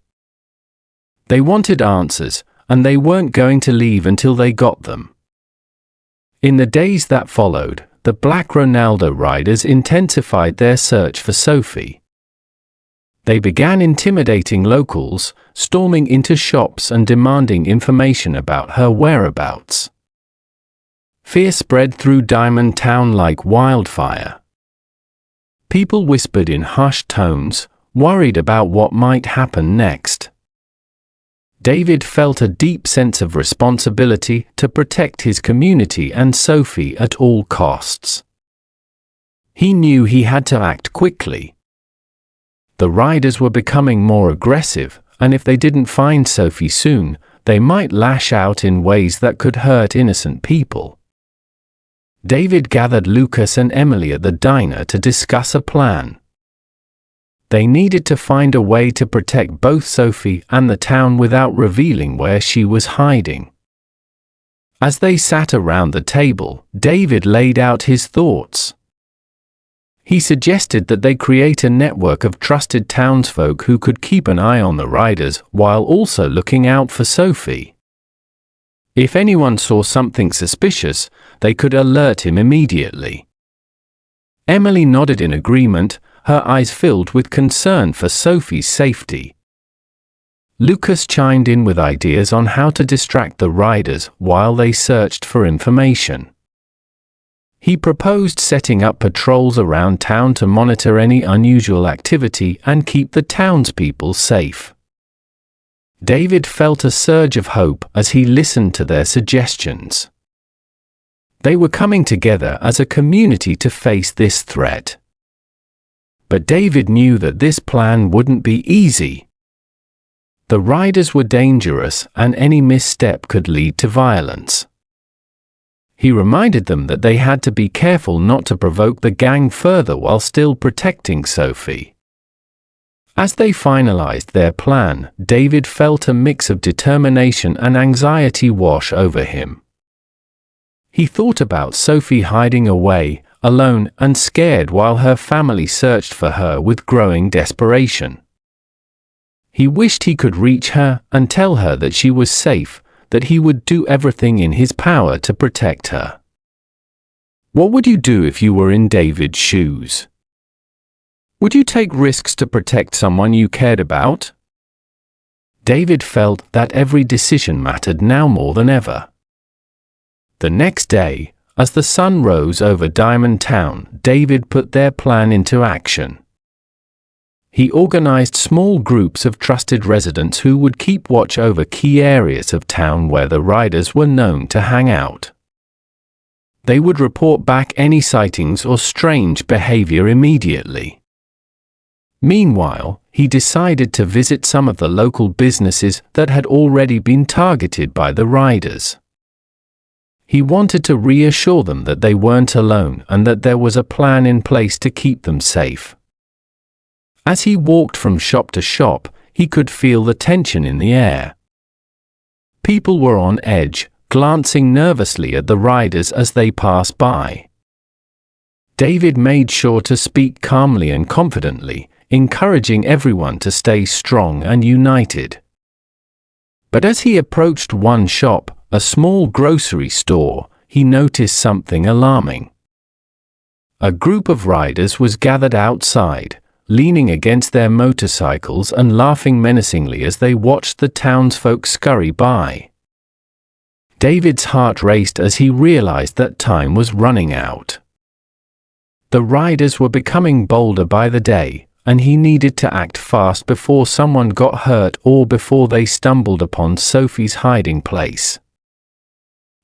They wanted answers, and they weren't going to leave until they got them. In the days that followed, the Black Ronaldo riders intensified their search for Sophie. They began intimidating locals, storming into shops and demanding information about her whereabouts. Fear spread through Diamond Town like wildfire. People whispered in hushed tones, worried about what might happen next. David felt a deep sense of responsibility to protect his community and Sophie at all costs. He knew he had to act quickly. The riders were becoming more aggressive, and if they didn't find Sophie soon, they might lash out in ways that could hurt innocent people. David gathered Lucas and Emily at the diner to discuss a plan. They needed to find a way to protect both Sophie and the town without revealing where she was hiding. As they sat around the table, David laid out his thoughts. He suggested that they create a network of trusted townsfolk who could keep an eye on the riders while also looking out for Sophie. If anyone saw something suspicious, they could alert him immediately. Emily nodded in agreement, her eyes filled with concern for Sophie's safety. Lucas chimed in with ideas on how to distract the riders while they searched for information. He proposed setting up patrols around town to monitor any unusual activity and keep the townspeople safe. David felt a surge of hope as he listened to their suggestions. They were coming together as a community to face this threat. But David knew that this plan wouldn't be easy. The riders were dangerous, and any misstep could lead to violence. He reminded them that they had to be careful not to provoke the gang further while still protecting Sophie. As they finalized their plan, David felt a mix of determination and anxiety wash over him. He thought about Sophie hiding away, alone and scared while her family searched for her with growing desperation. He wished he could reach her and tell her that she was safe, that he would do everything in his power to protect her. What would you do if you were in David's shoes? Would you take risks to protect someone you cared about? David felt that every decision mattered now more than ever. The next day, as the sun rose over Diamond Town, David put their plan into action. He organized small groups of trusted residents who would keep watch over key areas of town where the riders were known to hang out. They would report back any sightings or strange behavior immediately. Meanwhile, he decided to visit some of the local businesses that had already been targeted by the riders. He wanted to reassure them that they weren't alone and that there was a plan in place to keep them safe. As he walked from shop to shop, he could feel the tension in the air. People were on edge, glancing nervously at the riders as they passed by. David made sure to speak calmly and confidently, encouraging everyone to stay strong and united. But as he approached one shop, a small grocery store, he noticed something alarming. A group of riders was gathered outside, leaning against their motorcycles and laughing menacingly as they watched the townsfolk scurry by. David's heart raced as he realized that time was running out. The riders were becoming bolder by the day, and he needed to act fast before someone got hurt or before they stumbled upon Sophie's hiding place.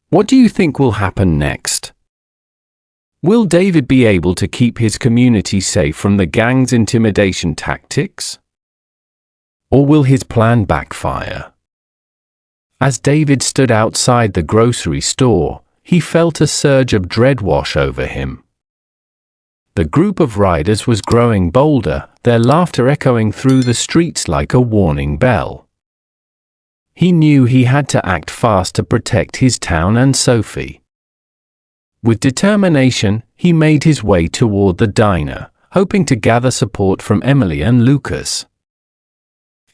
What do you think will happen next? Will David be able to keep his community safe from the gang's intimidation tactics? Or will his plan backfire? As David stood outside the grocery store, he felt a surge of dread wash over him. The group of riders was growing bolder, their laughter echoing through the streets like a warning bell. He knew he had to act fast to protect his town and Sophie. With determination, he made his way toward the diner, hoping to gather support from Emily and Lucas.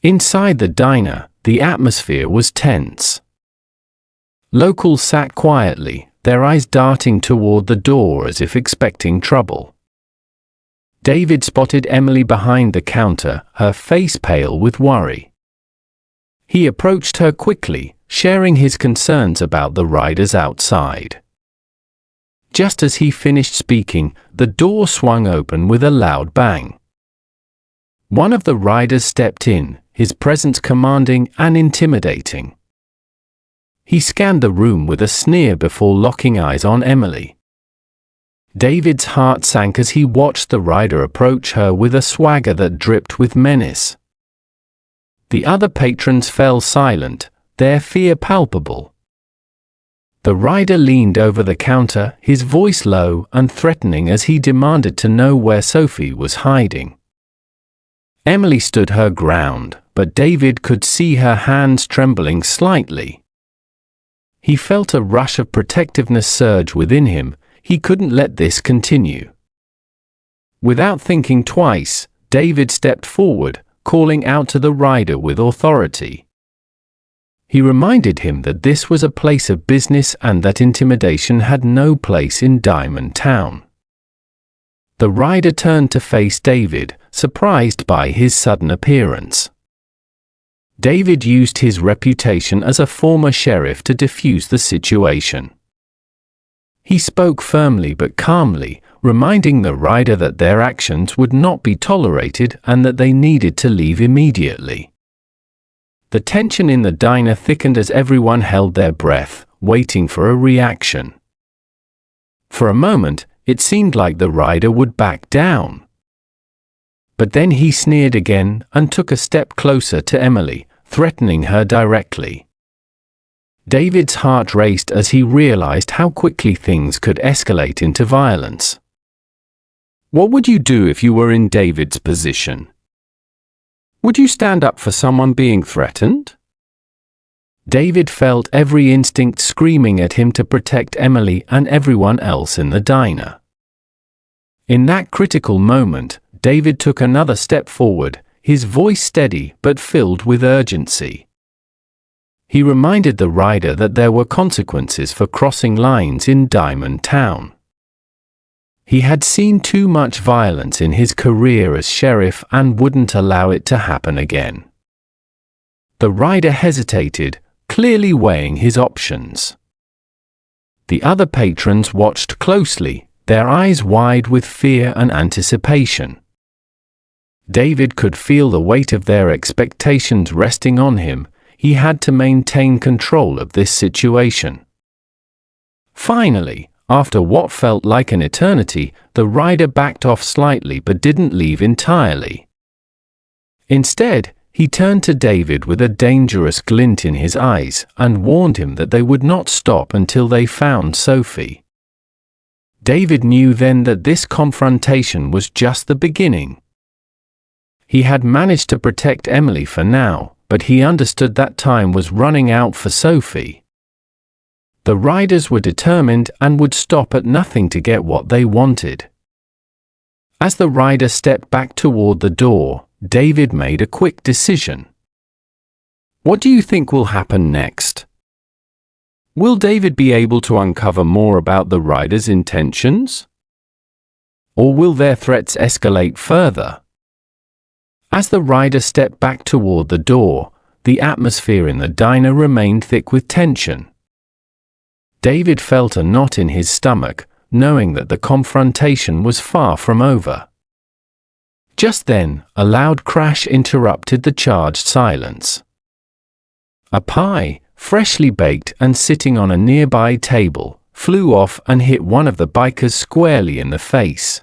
Inside the diner, the atmosphere was tense. Locals sat quietly, their eyes darting toward the door as if expecting trouble. David spotted Emily behind the counter, her face pale with worry. He approached her quickly, sharing his concerns about the riders outside. Just as he finished speaking, the door swung open with a loud bang. One of the riders stepped in, his presence commanding and intimidating. He scanned the room with a sneer before locking eyes on Emily. David's heart sank as he watched the rider approach her with a swagger that dripped with menace. The other patrons fell silent, their fear palpable. The rider leaned over the counter, his voice low and threatening as he demanded to know where Sophie was hiding. Emily stood her ground, but David could see her hands trembling slightly. He felt a rush of protectiveness surge within him. He couldn't let this continue. Without thinking twice, David stepped forward, calling out to the rider with authority. He reminded him that this was a place of business and that intimidation had no place in Diamond Town. The rider turned to face David, surprised by his sudden appearance. David used his reputation as a former sheriff to defuse the situation. He spoke firmly but calmly, reminding the rider that their actions would not be tolerated and that they needed to leave immediately. The tension in the diner thickened as everyone held their breath, waiting for a reaction. For a moment, it seemed like the rider would back down. But then he sneered again and took a step closer to Emily, threatening her directly. David's heart raced as he realized how quickly things could escalate into violence. What would you do if you were in David's position? Would you stand up for someone being threatened? David felt every instinct screaming at him to protect Emily and everyone else in the diner. In that critical moment, David took another step forward, his voice steady but filled with urgency. He reminded the rider that there were consequences for crossing lines in Diamond Town. He had seen too much violence in his career as sheriff and wouldn't allow it to happen again. The rider hesitated, clearly weighing his options. The other patrons watched closely, their eyes wide with fear and anticipation. David could feel the weight of their expectations resting on him. He had to maintain control of this situation. Finally, after what felt like an eternity, the rider backed off slightly but didn't leave entirely. Instead, he turned to David with a dangerous glint in his eyes and warned him that they would not stop until they found Sophie. David knew then that this confrontation was just the beginning. He had managed to protect Emily for now, but he understood that time was running out for Sophie. The riders were determined and would stop at nothing to get what they wanted. As the rider stepped back toward the door, David made a quick decision. What do you think will happen next? Will David be able to uncover more about the riders' intentions? Or will their threats escalate further? As the rider stepped back toward the door, the atmosphere in the diner remained thick with tension. David felt a knot in his stomach, knowing that the confrontation was far from over. Just then, a loud crash interrupted the charged silence. A pie, freshly baked and sitting on a nearby table, flew off and hit one of the bikers squarely in the face.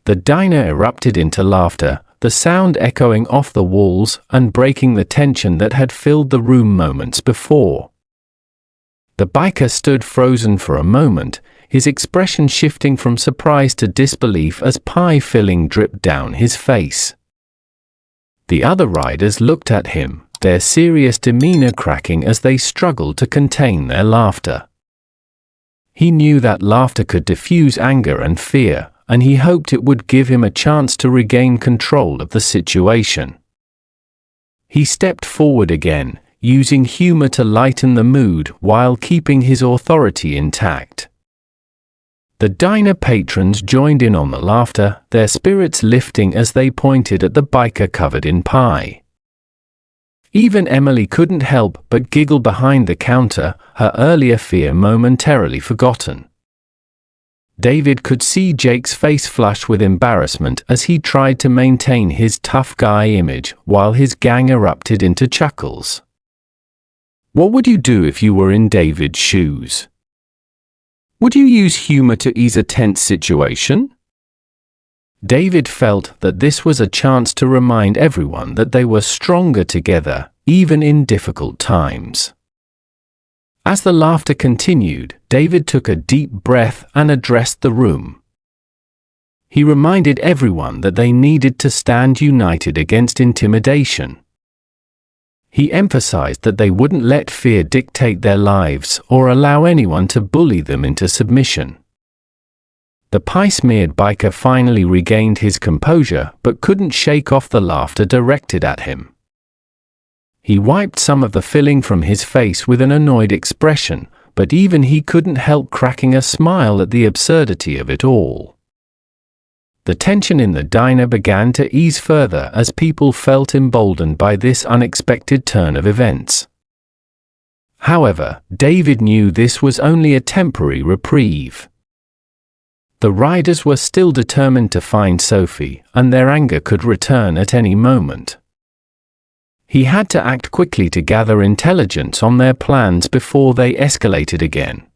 The diner erupted into laughter, the sound echoing off the walls and breaking the tension that had filled the room moments before. The biker stood frozen for a moment, his expression shifting from surprise to disbelief as pie filling dripped down his face. The other riders looked at him, their serious demeanor cracking as they struggled to contain their laughter. He knew that laughter could diffuse anger and fear, and he hoped it would give him a chance to regain control of the situation. He stepped forward again, using humor to lighten the mood while keeping his authority intact. The diner patrons joined in on the laughter, their spirits lifting as they pointed at the biker covered in pie. Even Emily couldn't help but giggle behind the counter, her earlier fear momentarily forgotten. David could see Jake's face flush with embarrassment as he tried to maintain his tough guy image while his gang erupted into chuckles. What would you do if you were in David's shoes? Would you use humor to ease a tense situation? David felt that this was a chance to remind everyone that they were stronger together, even in difficult times. As the laughter continued, David took a deep breath and addressed the room. He reminded everyone that they needed to stand united against intimidation. He emphasized that they wouldn't let fear dictate their lives or allow anyone to bully them into submission. The pie-smeared biker finally regained his composure but couldn't shake off the laughter directed at him. He wiped some of the filling from his face with an annoyed expression, but even he couldn't help cracking a smile at the absurdity of it all. The tension in the diner began to ease further as people felt emboldened by this unexpected turn of events. However, David knew this was only a temporary reprieve. The riders were still determined to find Sophie, and their anger could return at any moment. He had to act quickly to gather intelligence on their plans before they escalated again.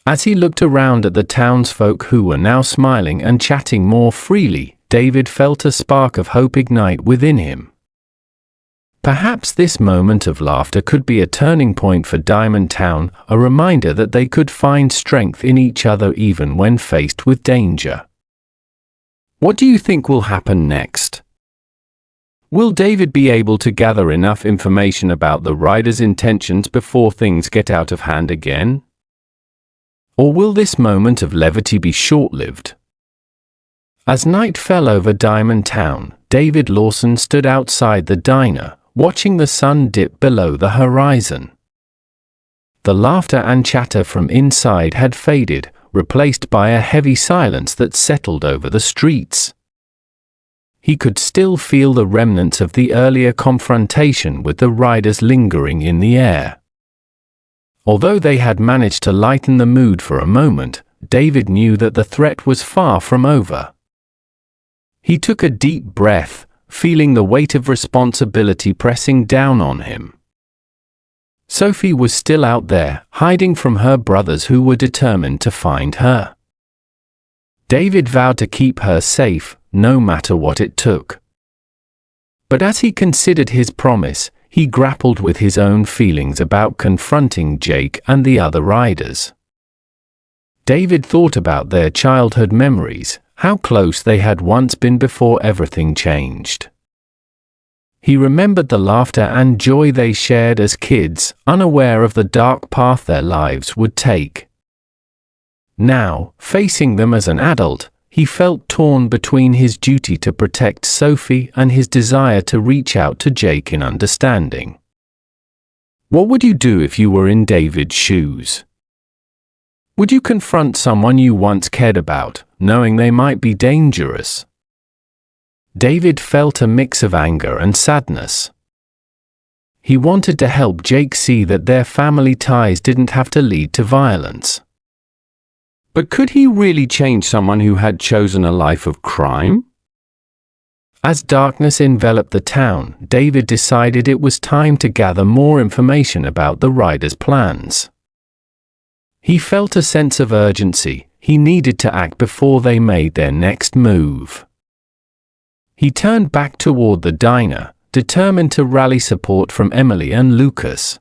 As he looked around at the townsfolk who were now smiling and chatting more freely, David felt a spark of hope ignite within him. Perhaps this moment of laughter could be a turning point for Diamond Town, a reminder that they could find strength in each other even when faced with danger. What do you think will happen next? Will David be able to gather enough information about the riders' intentions before things get out of hand again? Or will this moment of levity be short-lived? As night fell over Diamond Town, David Lawson stood outside the diner, watching the sun dip below the horizon. The laughter and chatter from inside had faded, replaced by a heavy silence that settled over the streets. He could still feel the remnants of the earlier confrontation with the riders lingering in the air. Although they had managed to lighten the mood for a moment, David knew that the threat was far from over. He took a deep breath, feeling the weight of responsibility pressing down on him. Sophie was still out there, hiding from her brothers who were determined to find her. David vowed to keep her safe, no matter what it took. But as he considered his promise, he grappled with his own feelings about confronting Jake and the other riders. David thought about their childhood memories, how close they had once been before everything changed. He remembered the laughter and joy they shared as kids, unaware of the dark path their lives would take. Now, facing them as an adult, he felt torn between his duty to protect Sophie and his desire to reach out to Jake in understanding. What would you do if you were in David's shoes? Would you confront someone you once cared about, knowing they might be dangerous? David felt a mix of anger and sadness. He wanted to help Jake see that their family ties didn't have to lead to violence. But could he really change someone who had chosen a life of crime? As darkness enveloped the town, David decided it was time to gather more information about the riders' plans. He felt a sense of urgency. He needed to act before they made their next move. He turned back toward the diner, determined to rally support from Emily and Lucas.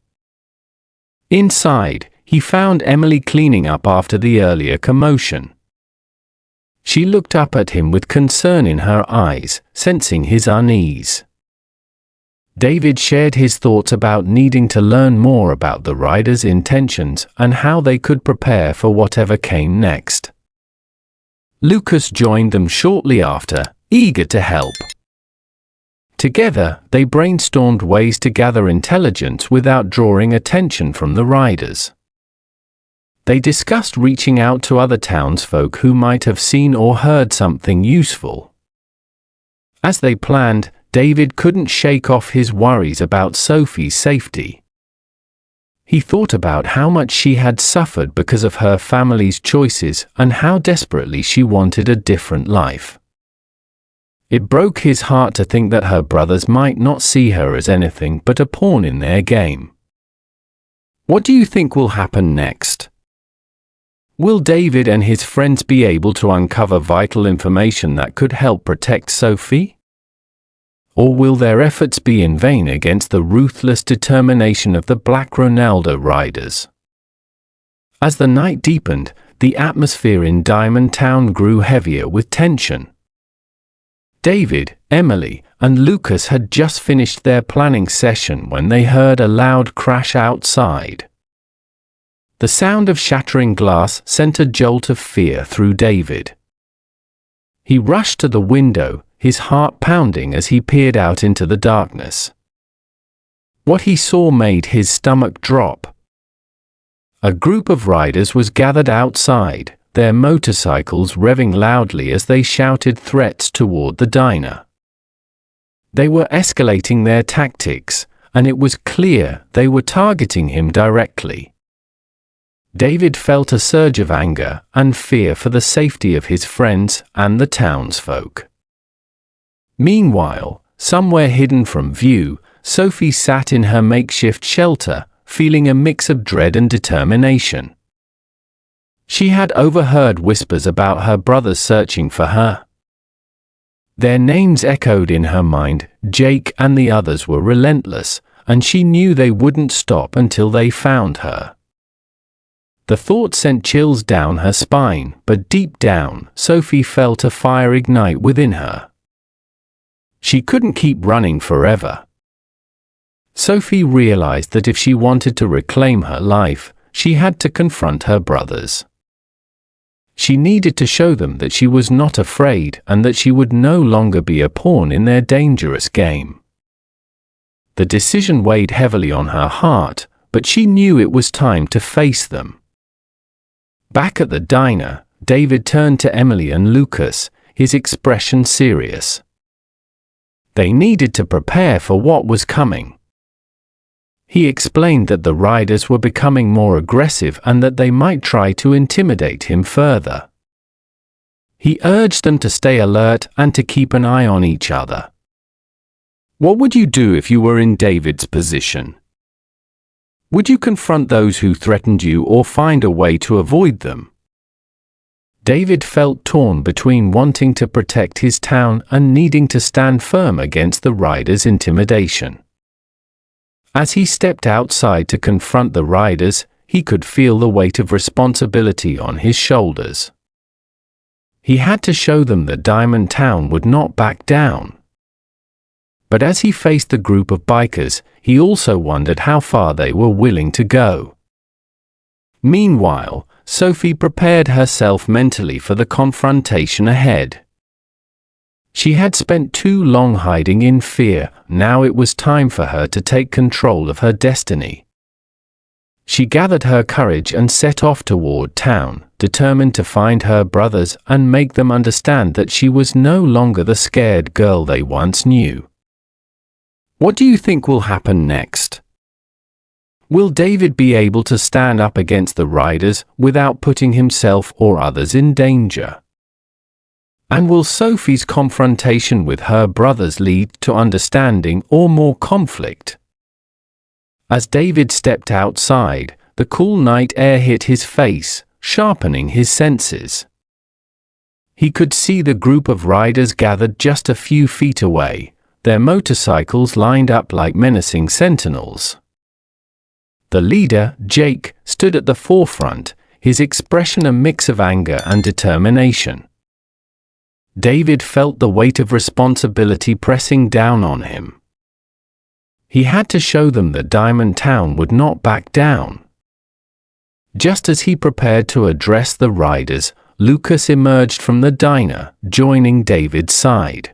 Inside, he found Emily cleaning up after the earlier commotion. She looked up at him with concern in her eyes, sensing his unease. David shared his thoughts about needing to learn more about the riders' intentions and how they could prepare for whatever came next. Lucas joined them shortly after, eager to help. Together, they brainstormed ways to gather intelligence without drawing attention from the riders. They discussed reaching out to other townsfolk who might have seen or heard something useful. As they planned, David couldn't shake off his worries about Sophie's safety. He thought about how much she had suffered because of her family's choices and how desperately she wanted a different life. It broke his heart to think that her brothers might not see her as anything but a pawn in their game. What do you think will happen next? Will David and his friends be able to uncover vital information that could help protect Sophie? Or will their efforts be in vain against the ruthless determination of the Black Ronaldo riders? As the night deepened, the atmosphere in Diamond Town grew heavier with tension. David, Emily, and Lucas had just finished their planning session when they heard a loud crash outside. The sound of shattering glass sent a jolt of fear through David. He rushed to the window, his heart pounding as he peered out into the darkness. What he saw made his stomach drop. A group of riders was gathered outside, their motorcycles revving loudly as they shouted threats toward the diner. They were escalating their tactics, and it was clear they were targeting him directly. David felt a surge of anger and fear for the safety of his friends and the townsfolk. Meanwhile, somewhere hidden from view, Sophie sat in her makeshift shelter, feeling a mix of dread and determination. She had overheard whispers about her brothers searching for her. Their names echoed in her mind. Jake and the others were relentless, and she knew they wouldn't stop until they found her. The thought sent chills down her spine, but deep down, Sophie felt a fire ignite within her. She couldn't keep running forever. Sophie realized that if she wanted to reclaim her life, she had to confront her brothers. She needed to show them that she was not afraid and that she would no longer be a pawn in their dangerous game. The decision weighed heavily on her heart, but she knew it was time to face them. Back at the diner, David turned to Emily and Lucas, his expression serious. They needed to prepare for what was coming. He explained that the riders were becoming more aggressive and that they might try to intimidate him further. He urged them to stay alert and to keep an eye on each other. What would you do if you were in David's position? Would you confront those who threatened you or find a way to avoid them? David felt torn between wanting to protect his town and needing to stand firm against the riders' intimidation. As he stepped outside to confront the riders, he could feel the weight of responsibility on his shoulders. He had to show them that Diamond Town would not back down. But as he faced the group of bikers, he also wondered how far they were willing to go. Meanwhile, Sophie prepared herself mentally for the confrontation ahead. She had spent too long hiding in fear. Now it was time for her to take control of her destiny. She gathered her courage and set off toward town, determined to find her brothers and make them understand that she was no longer the scared girl they once knew. What do you think will happen next? Will David be able to stand up against the riders without putting himself or others in danger? And will Sophie's confrontation with her brothers lead to understanding or more conflict? As David stepped outside, the cool night air hit his face, sharpening his senses. He could see the group of riders gathered just a few feet away, their motorcycles lined up like menacing sentinels. The leader, Jake, stood at the forefront, his expression a mix of anger and determination. David felt the weight of responsibility pressing down on him. He had to show them that Diamond Town would not back down. Just as he prepared to address the riders, Lucas emerged from the diner, joining David's side.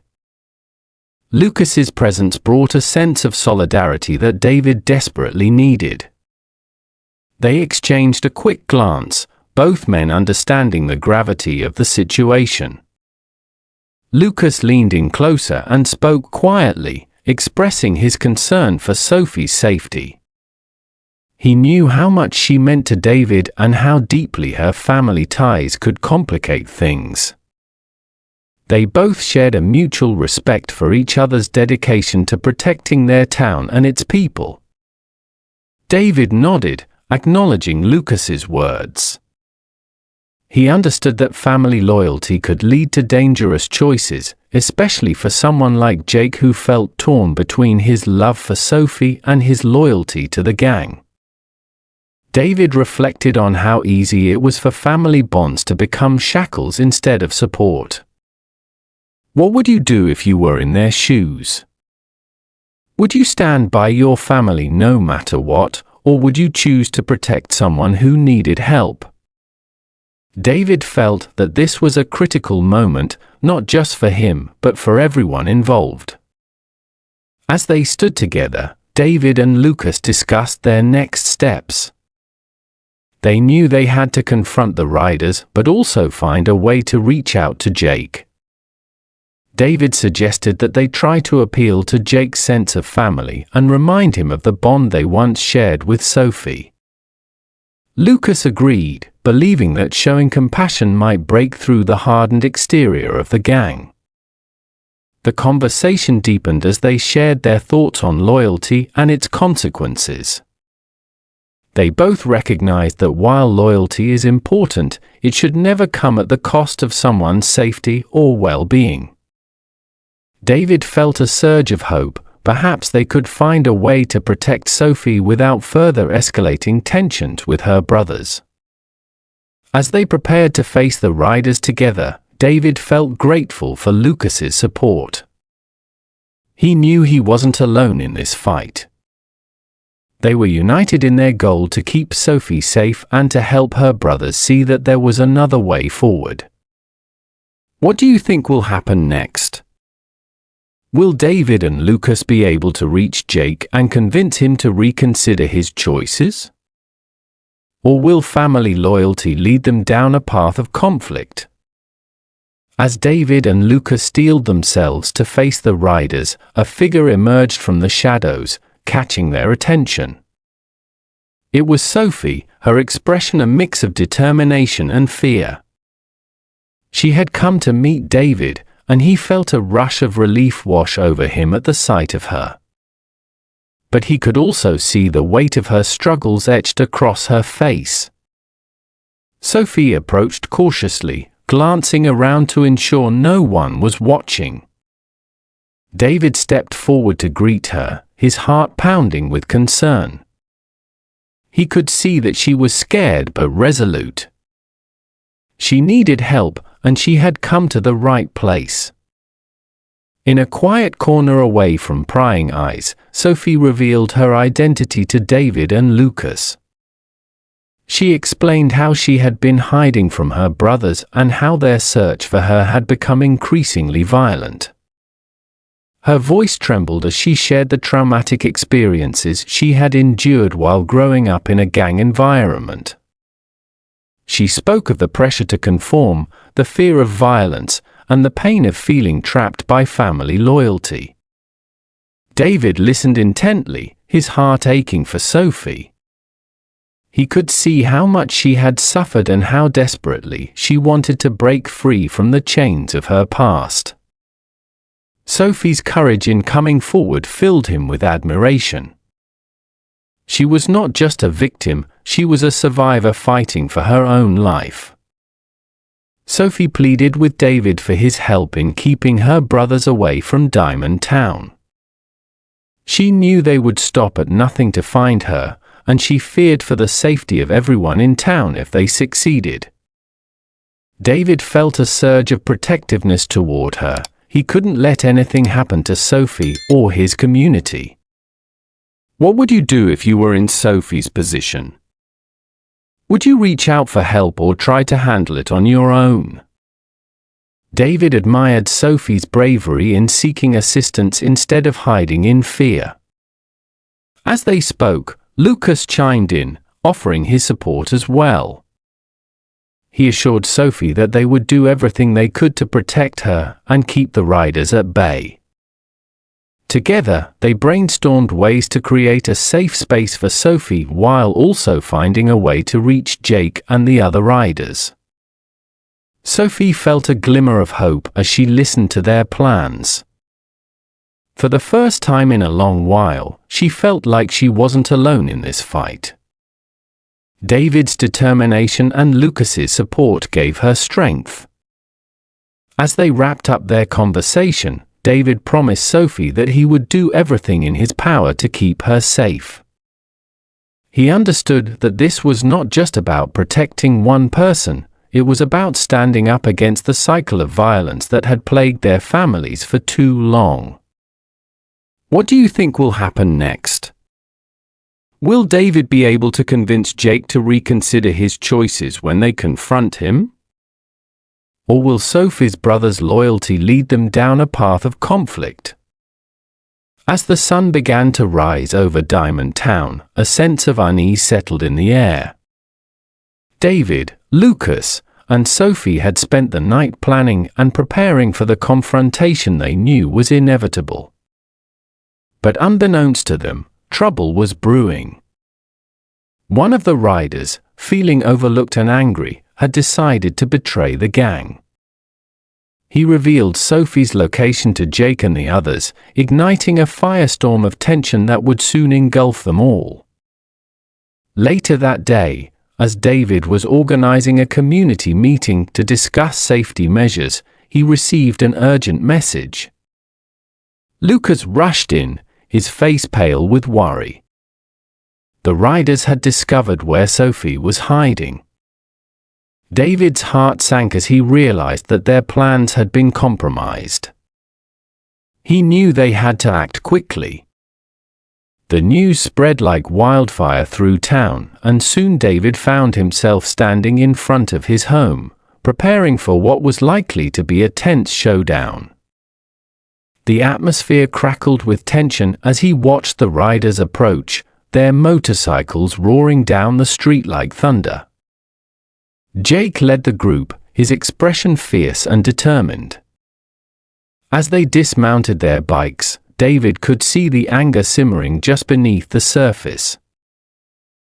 Lucas's presence brought a sense of solidarity that David desperately needed. They exchanged a quick glance, both men understanding the gravity of the situation. Lucas leaned in closer and spoke quietly, expressing his concern for Sophie's safety. He knew how much she meant to David and how deeply her family ties could complicate things. They both shared a mutual respect for each other's dedication to protecting their town and its people. David nodded, acknowledging Lucas's words. He understood that family loyalty could lead to dangerous choices, especially for someone like Jake who felt torn between his love for Sophie and his loyalty to the gang. David reflected on how easy it was for family bonds to become shackles instead of support. What would you do if you were in their shoes? Would you stand by your family no matter what, or would you choose to protect someone who needed help? David felt that this was a critical moment, not just for him, but for everyone involved. As they stood together, David and Lucas discussed their next steps. They knew they had to confront the riders, but also find a way to reach out to Jake. David suggested that they try to appeal to Jake's sense of family and remind him of the bond they once shared with Sophie. Lucas agreed, believing that showing compassion might break through the hardened exterior of the gang. The conversation deepened as they shared their thoughts on loyalty and its consequences. They both recognized that while loyalty is important, it should never come at the cost of someone's safety or well-being. David felt a surge of hope. Perhaps they could find a way to protect Sophie without further escalating tensions with her brothers. As they prepared to face the riders together, David felt grateful for Lucas's support. He knew he wasn't alone in this fight. They were united in their goal to keep Sophie safe and to help her brothers see that there was another way forward. What do you think will happen next? Will David and Lucas be able to reach Jake and convince him to reconsider his choices? Or will family loyalty lead them down a path of conflict? As David and Lucas steeled themselves to face the riders, a figure emerged from the shadows, catching their attention. It was Sophie, her expression a mix of determination and fear. She had come to meet David, and he felt a rush of relief wash over him at the sight of her. But he could also see the weight of her struggles etched across her face. Sophie approached cautiously, glancing around to ensure no one was watching. David stepped forward to greet her, his heart pounding with concern. He could see that she was scared but resolute. She needed help, and she had come to the right place. In a quiet corner away from prying eyes, Sophie revealed her identity to David and Lucas. She explained how she had been hiding from her brothers and how their search for her had become increasingly violent. Her voice trembled as she shared the traumatic experiences she had endured while growing up in a gang environment. She spoke of the pressure to conform, the fear of violence, and the pain of feeling trapped by family loyalty. David listened intently, his heart aching for Sophie. He could see how much she had suffered and how desperately she wanted to break free from the chains of her past. Sophie's courage in coming forward filled him with admiration. She was not just a victim, she was a survivor fighting for her own life. Sophie pleaded with David for his help in keeping her brothers away from Diamond Town. She knew they would stop at nothing to find her, and she feared for the safety of everyone in town if they succeeded. David felt a surge of protectiveness toward her. He couldn't let anything happen to Sophie or his community. What would you do if you were in Sophie's position? Would you reach out for help or try to handle it on your own? David admired Sophie's bravery in seeking assistance instead of hiding in fear. As they spoke, Lucas chimed in, offering his support as well. He assured Sophie that they would do everything they could to protect her and keep the riders at bay. Together, they brainstormed ways to create a safe space for Sophie while also finding a way to reach Jake and the other riders. Sophie felt a glimmer of hope as she listened to their plans. For the first time in a long while, she felt like she wasn't alone in this fight. David's determination and Lucas's support gave her strength. As they wrapped up their conversation, David promised Sophie that he would do everything in his power to keep her safe. He understood that this was not just about protecting one person, it was about standing up against the cycle of violence that had plagued their families for too long. What do you think will happen next? Will David be able to convince Jake to reconsider his choices when they confront him? Or will Sophie's brother's loyalty lead them down a path of conflict? As the sun began to rise over Diamond Town, a sense of unease settled in the air. David, Lucas, and Sophie had spent the night planning and preparing for the confrontation they knew was inevitable. But unbeknownst to them, trouble was brewing. One of the riders, feeling overlooked and angry, had decided to betray the gang. He revealed Sophie's location to Jake and the others, igniting a firestorm of tension that would soon engulf them all. Later that day, as David was organizing a community meeting to discuss safety measures, he received an urgent message. Lucas rushed in, his face pale with worry. The riders had discovered where Sophie was hiding. David's heart sank as he realized that their plans had been compromised. He knew they had to act quickly. The news spread like wildfire through town, and soon David found himself standing in front of his home, preparing for what was likely to be a tense showdown. The atmosphere crackled with tension as he watched the riders approach, their motorcycles roaring down the street like thunder. Jake led the group, his expression fierce and determined. As they dismounted their bikes, David could see the anger simmering just beneath the surface.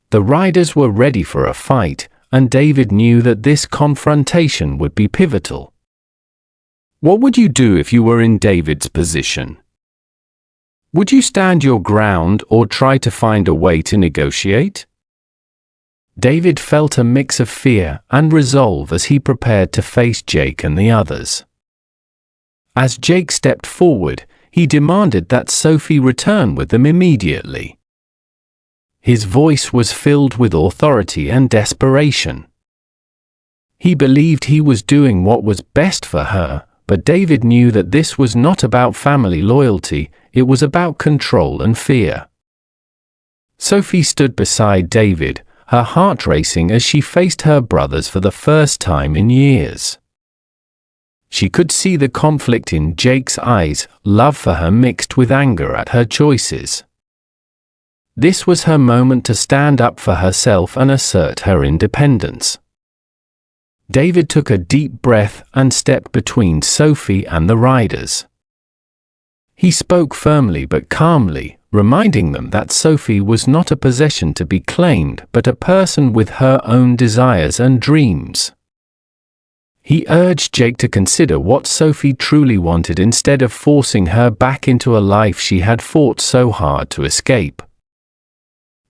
The riders were ready for a fight, and David knew that this confrontation would be pivotal. What would you do if you were in David's position? Would you stand your ground or try to find a way to negotiate? David felt a mix of fear and resolve as he prepared to face Jake and the others. As Jake stepped forward, he demanded that Sophie return with them immediately. His voice was filled with authority and desperation. He believed he was doing what was best for her, but David knew that this was not about family loyalty, it was about control and fear. Sophie stood beside David, her heart racing as she faced her brothers for the first time in years. She could see the conflict in Jake's eyes, love for her mixed with anger at her choices. This was her moment to stand up for herself and assert her independence. David took a deep breath and stepped between Sophie and the riders. He spoke firmly but calmly, reminding them that Sophie was not a possession to be claimed but a person with her own desires and dreams. He urged Jake to consider what Sophie truly wanted instead of forcing her back into a life she had fought so hard to escape.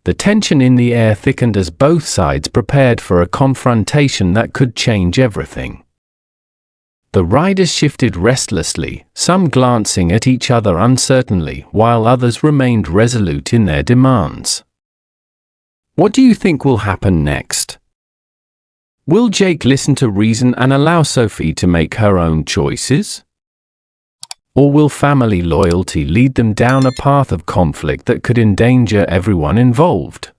The tension in the air thickened as both sides prepared for a confrontation that could change everything. The riders shifted restlessly, some glancing at each other uncertainly, while others remained resolute in their demands. What do you think will happen next? Will Jake listen to reason and allow Sophie to make her own choices? Or will family loyalty lead them down a path of conflict that could endanger everyone involved?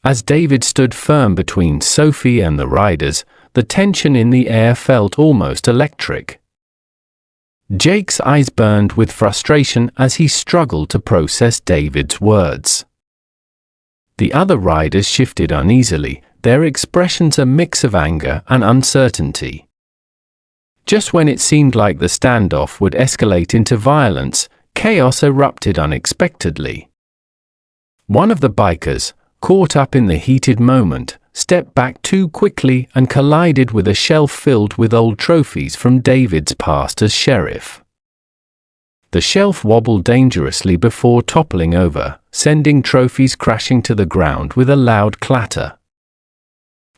As David stood firm between Sophie and the riders, the tension in the air felt almost electric. Jake's eyes burned with frustration as he struggled to process David's words. The other riders shifted uneasily, their expressions a mix of anger and uncertainty. Just when it seemed like the standoff would escalate into violence, chaos erupted unexpectedly. One of the bikers, caught up in the heated moment, stepped back too quickly and collided with a shelf filled with old trophies from David's past as sheriff. The shelf wobbled dangerously before toppling over, sending trophies crashing to the ground with a loud clatter.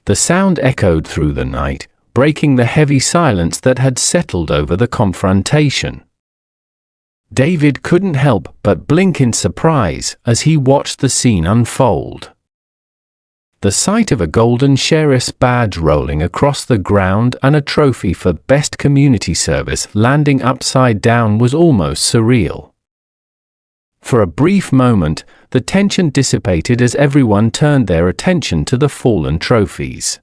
The sound echoed through the night, breaking the heavy silence that had settled over the confrontation. David couldn't help but blink in surprise as he watched the scene unfold. The sight of a golden sheriff's badge rolling across the ground and a trophy for best community service landing upside down was almost surreal. For a brief moment, the tension dissipated as everyone turned their attention to the fallen trophies.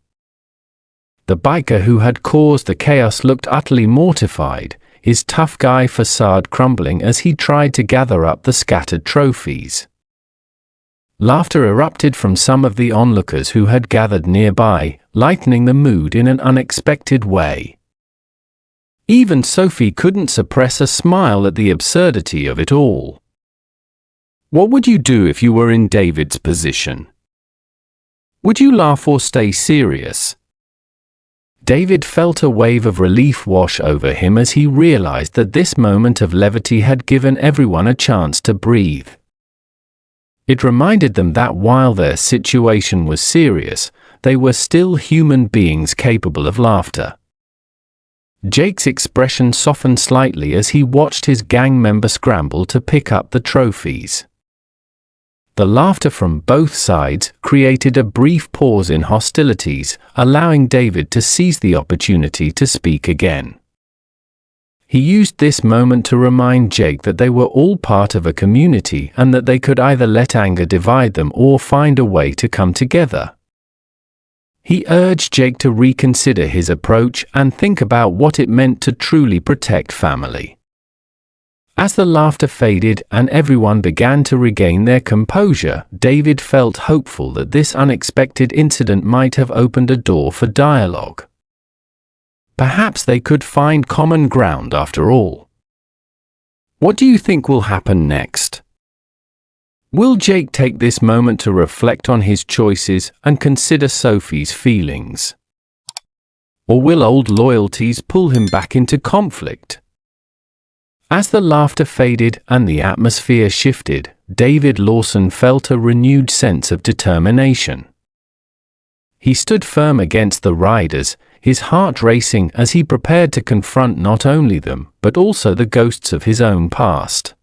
The biker who had caused the chaos looked utterly mortified, his tough guy facade crumbling as he tried to gather up the scattered trophies. Laughter erupted from some of the onlookers who had gathered nearby, lightening the mood in an unexpected way. Even Sophie couldn't suppress a smile at the absurdity of it all. What would you do if you were in David's position? Would you laugh or stay serious? David felt a wave of relief wash over him as he realized that this moment of levity had given everyone a chance to breathe. It reminded them that while their situation was serious, they were still human beings capable of laughter. Jake's expression softened slightly as he watched his gang member scramble to pick up the trophies. The laughter from both sides created a brief pause in hostilities, allowing David to seize the opportunity to speak again. He used this moment to remind Jake that they were all part of a community and that they could either let anger divide them or find a way to come together. He urged Jake to reconsider his approach and think about what it meant to truly protect family. As the laughter faded and everyone began to regain their composure, David felt hopeful that this unexpected incident might have opened a door for dialogue. Perhaps they could find common ground after all. What do you think will happen next? Will Jake take this moment to reflect on his choices and consider Sophie's feelings? Or will old loyalties pull him back into conflict? As the laughter faded and the atmosphere shifted, David Lawson felt a renewed sense of determination. He stood firm against the riders, his heart racing as he prepared to confront not only them, but also the ghosts of his own past.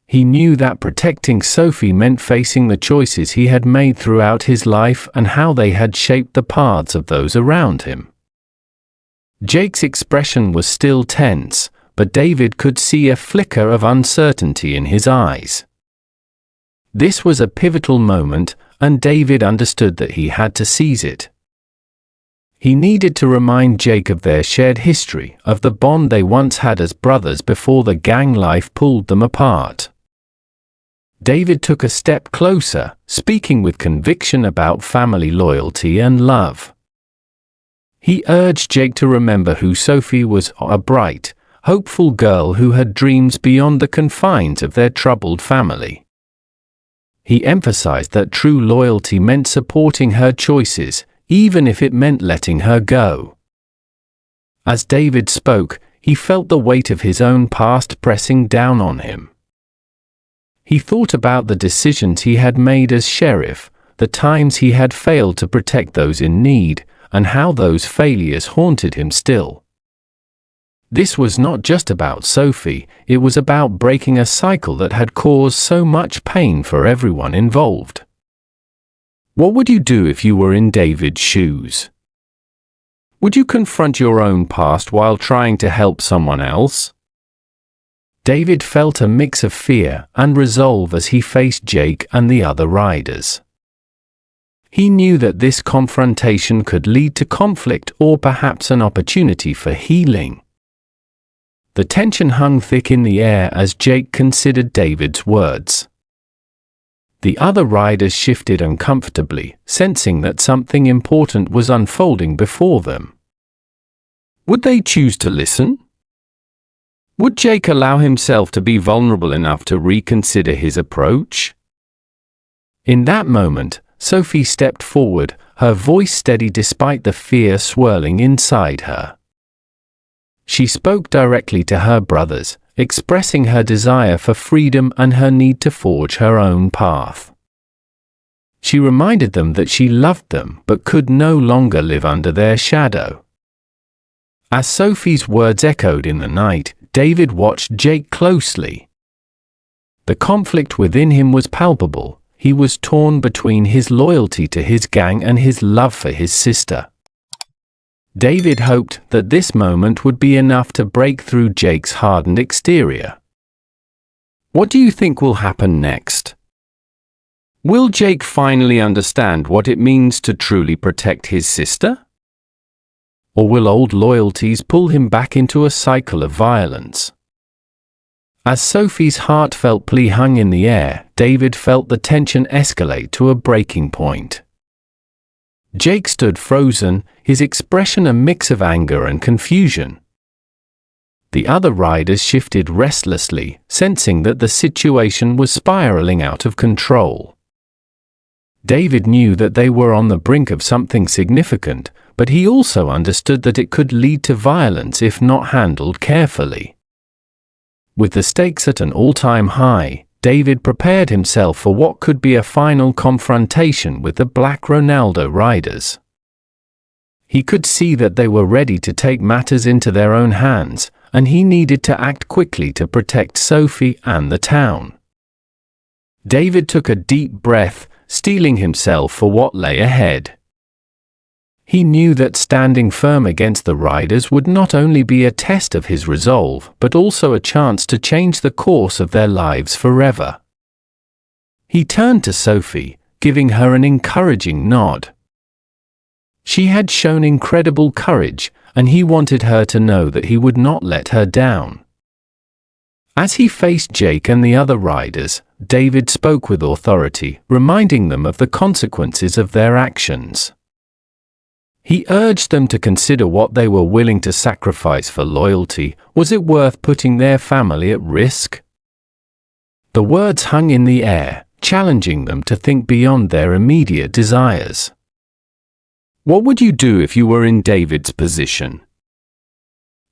He knew that protecting Sophie meant facing the choices he had made throughout his life and how they had shaped the paths of those around him. Jake's expression was still tense, but David could see a flicker of uncertainty in his eyes. This was a pivotal moment, and David understood that he had to seize it. He needed to remind Jake of their shared history, of the bond they once had as brothers before the gang life pulled them apart. David took a step closer, speaking with conviction about family loyalty and love. He urged Jake to remember who Sophie was, a bright, hopeful girl who had dreams beyond the confines of their troubled family. He emphasized that true loyalty meant supporting her choices, even if it meant letting her go. As David spoke, he felt the weight of his own past pressing down on him. He thought about the decisions he had made as sheriff, the times he had failed to protect those in need, and how those failures haunted him still. This was not just about Sophie, it was about breaking a cycle that had caused so much pain for everyone involved. What would you do if you were in David's shoes? Would you confront your own past while trying to help someone else? David felt a mix of fear and resolve as he faced Jake and the other riders. He knew that this confrontation could lead to conflict or perhaps an opportunity for healing. The tension hung thick in the air as Jake considered David's words. The other riders shifted uncomfortably, sensing that something important was unfolding before them. Would they choose to listen? Would Jake allow himself to be vulnerable enough to reconsider his approach? In that moment, Sophie stepped forward, her voice steady despite the fear swirling inside her. She spoke directly to her brothers, expressing her desire for freedom and her need to forge her own path. She reminded them that she loved them but could no longer live under their shadow. As Sophie's words echoed in the night, David watched Jake closely. The conflict within him was palpable. He was torn between his loyalty to his gang and his love for his sister. David hoped that this moment would be enough to break through Jake's hardened exterior. What do you think will happen next? Will Jake finally understand what it means to truly protect his sister? Or will old loyalties pull him back into a cycle of violence? As Sophie's heartfelt plea hung in the air, David felt the tension escalate to a breaking point. Jake stood frozen, his expression a mix of anger and confusion. The other riders shifted restlessly, sensing that the situation was spiraling out of control. David knew that they were on the brink of something significant, but he also understood that it could lead to violence if not handled carefully. With the stakes at an all-time high, David prepared himself for what could be a final confrontation with the Black Ronaldo riders. He could see that they were ready to take matters into their own hands, and he needed to act quickly to protect Sophie and the town. David took a deep breath, steeling himself for what lay ahead. He knew that standing firm against the riders would not only be a test of his resolve, but also a chance to change the course of their lives forever. He turned to Sophie, giving her an encouraging nod. She had shown incredible courage, and he wanted her to know that he would not let her down. As he faced Jake and the other riders, David spoke with authority, reminding them of the consequences of their actions. He urged them to consider what they were willing to sacrifice for loyalty. Was it worth putting their family at risk? The words hung in the air, challenging them to think beyond their immediate desires. What would you do if you were in David's position?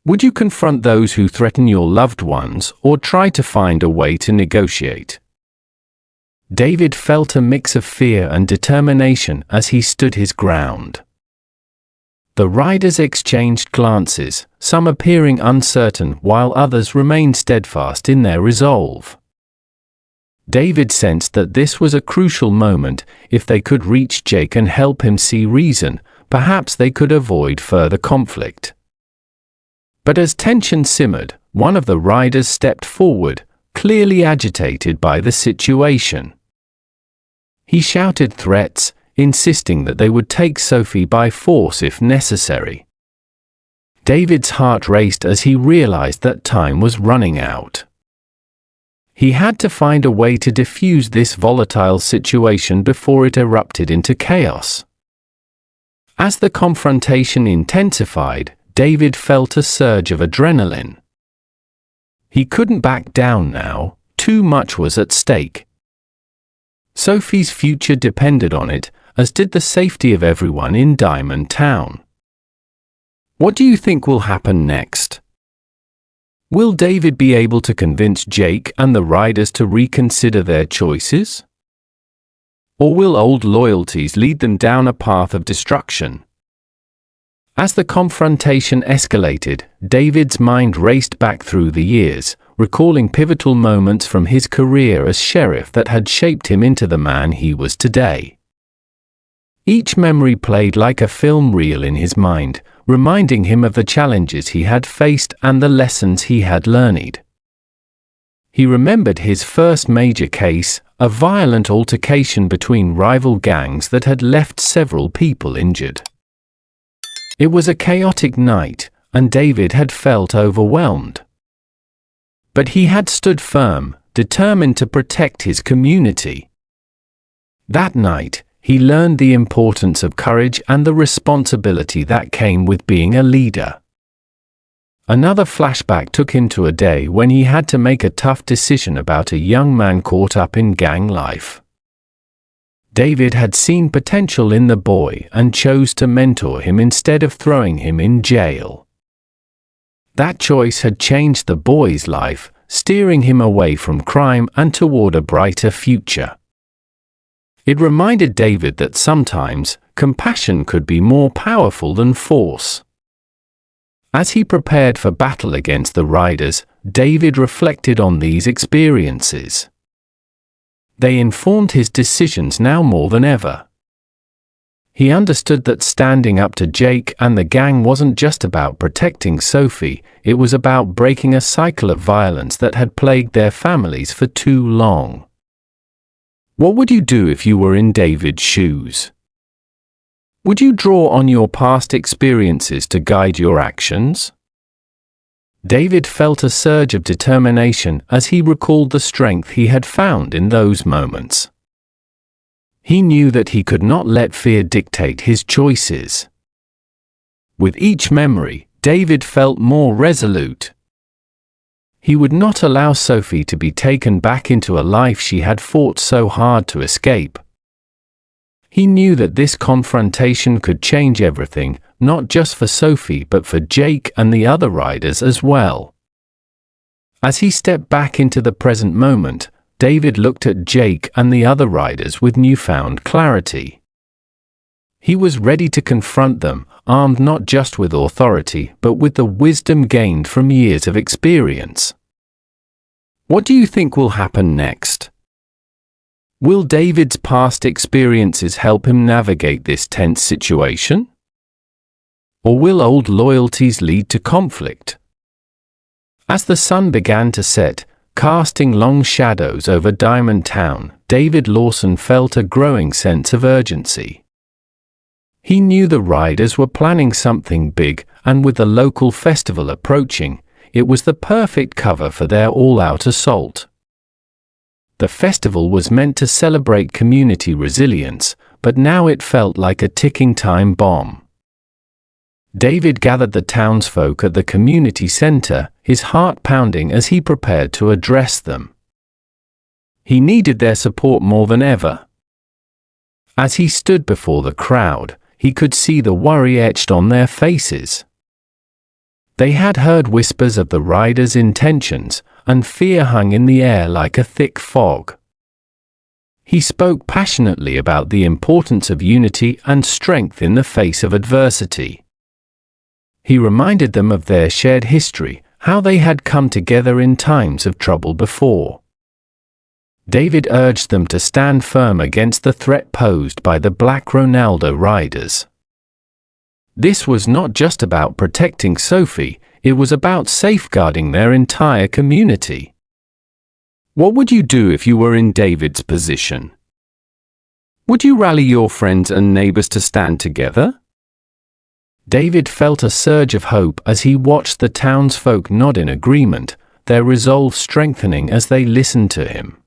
Would you confront those who threaten your loved ones or try to find a way to negotiate? David felt a mix of fear and determination as he stood his ground. The riders exchanged glances, some appearing uncertain while others remained steadfast in their resolve. David sensed that this was a crucial moment. If they could reach Jake and help him see reason, perhaps they could avoid further conflict. But as tension simmered, one of the riders stepped forward, clearly agitated by the situation. He shouted threats, insisting that they would take Sophie by force if necessary. David's heart raced as he realized that time was running out. He had to find a way to defuse this volatile situation before it erupted into chaos. As the confrontation intensified, David felt a surge of adrenaline. He couldn't back down now, too much was at stake. Sophie's future depended on it, as did the safety of everyone in Diamond Town. What do you think will happen next? Will David be able to convince Jake and the riders to reconsider their choices? Or will old loyalties lead them down a path of destruction? As the confrontation escalated, David's mind raced back through the years, recalling pivotal moments from his career as sheriff that had shaped him into the man he was today. Each memory played like a film reel in his mind, reminding him of the challenges he had faced and the lessons he had learned. He remembered his first major case, a violent altercation between rival gangs that had left several people injured. It was a chaotic night, and David had felt overwhelmed. But he had stood firm, determined to protect his community. That night, he learned the importance of courage and the responsibility that came with being a leader. Another flashback took him to a day when he had to make a tough decision about a young man caught up in gang life. David had seen potential in the boy and chose to mentor him instead of throwing him in jail. That choice had changed the boy's life, steering him away from crime and toward a brighter future. It reminded David that sometimes compassion could be more powerful than force. As he prepared for battle against the riders, David reflected on these experiences. They informed his decisions now more than ever. He understood that standing up to Jake and the gang wasn't just about protecting Sophie, it was about breaking a cycle of violence that had plagued their families for too long. What would you do if you were in David's shoes? Would you draw on your past experiences to guide your actions? David felt a surge of determination as he recalled the strength he had found in those moments. He knew that he could not let fear dictate his choices. With each memory, David felt more resolute. He would not allow Sophie to be taken back into a life she had fought so hard to escape. He knew that this confrontation could change everything, not just for Sophie but for Jake and the other riders as well. As he stepped back into the present moment, David looked at Jake and the other riders with newfound clarity. He was ready to confront them, armed not just with authority but with the wisdom gained from years of experience. What do you think will happen next? Will David's past experiences help him navigate this tense situation? Or will old loyalties lead to conflict? As the sun began to set, casting long shadows over Diamond Town, David Lawson felt a growing sense of urgency. He knew the riders were planning something big, and with the local festival approaching, it was the perfect cover for their all-out assault. The festival was meant to celebrate community resilience, but now it felt like a ticking time bomb. David gathered the townsfolk at the community center, his heart pounding as he prepared to address them. He needed their support more than ever. As he stood before the crowd, he could see the worry etched on their faces. They had heard whispers of the riders' intentions, and fear hung in the air like a thick fog. He spoke passionately about the importance of unity and strength in the face of adversity. He reminded them of their shared history, how they had come together in times of trouble before. David urged them to stand firm against the threat posed by the Black Ronaldo riders. This was not just about protecting Sophie, it was about safeguarding their entire community. What would you do if you were in David's position? Would you rally your friends and neighbors to stand together? David felt a surge of hope as he watched the townsfolk nod in agreement, their resolve strengthening as they listened to him.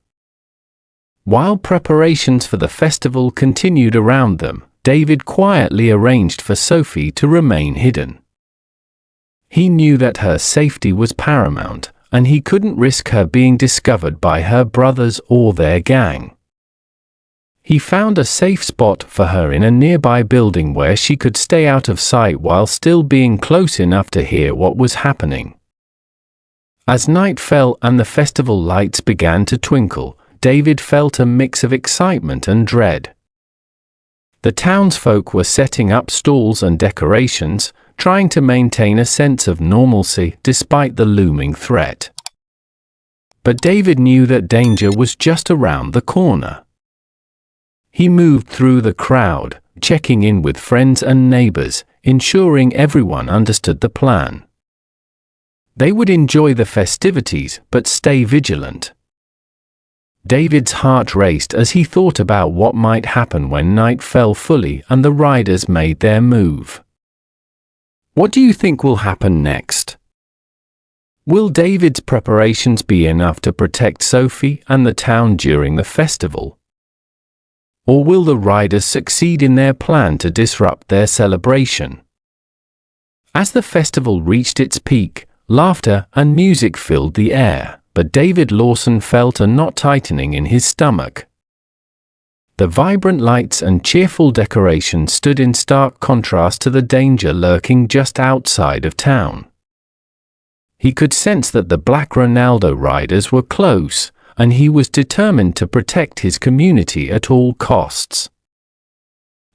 While preparations for the festival continued around them, David quietly arranged for Sophie to remain hidden. He knew that her safety was paramount, and he couldn't risk her being discovered by her brothers or their gang. He found a safe spot for her in a nearby building where she could stay out of sight while still being close enough to hear what was happening. As night fell and the festival lights began to twinkle, David felt a mix of excitement and dread. The townsfolk were setting up stalls and decorations, trying to maintain a sense of normalcy despite the looming threat. But David knew that danger was just around the corner. He moved through the crowd, checking in with friends and neighbors, ensuring everyone understood the plan. They would enjoy the festivities but stay vigilant. David's heart raced as he thought about what might happen when night fell fully and the riders made their move. What do you think will happen next? Will David's preparations be enough to protect Sophie and the town during the festival? Or will the riders succeed in their plan to disrupt their celebration? As the festival reached its peak, laughter and music filled the air, but David Lawson felt a knot tightening in his stomach. The vibrant lights and cheerful decorations stood in stark contrast to the danger lurking just outside of town. He could sense that the Black Ronaldo riders were close, and he was determined to protect his community at all costs.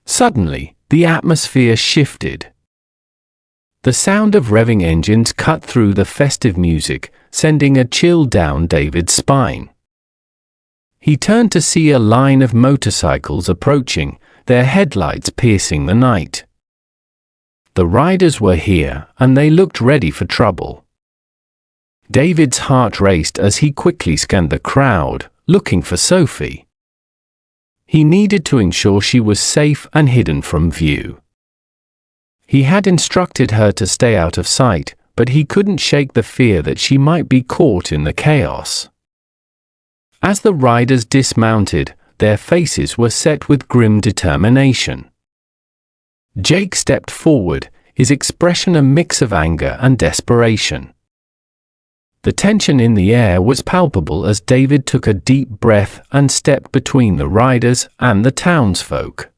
Suddenly, the atmosphere shifted. The sound of revving engines cut through the festive music, sending a chill down David's spine. He turned to see a line of motorcycles approaching, their headlights piercing the night. The riders were here, and they looked ready for trouble. David's heart raced as he quickly scanned the crowd, looking for Sophie. He needed to ensure she was safe and hidden from view. He had instructed her to stay out of sight, but he couldn't shake the fear that she might be caught in the chaos. As the riders dismounted, their faces were set with grim determination. Jake stepped forward, his expression a mix of anger and desperation. The tension in the air was palpable as David took a deep breath and stepped between the riders and the townsfolk.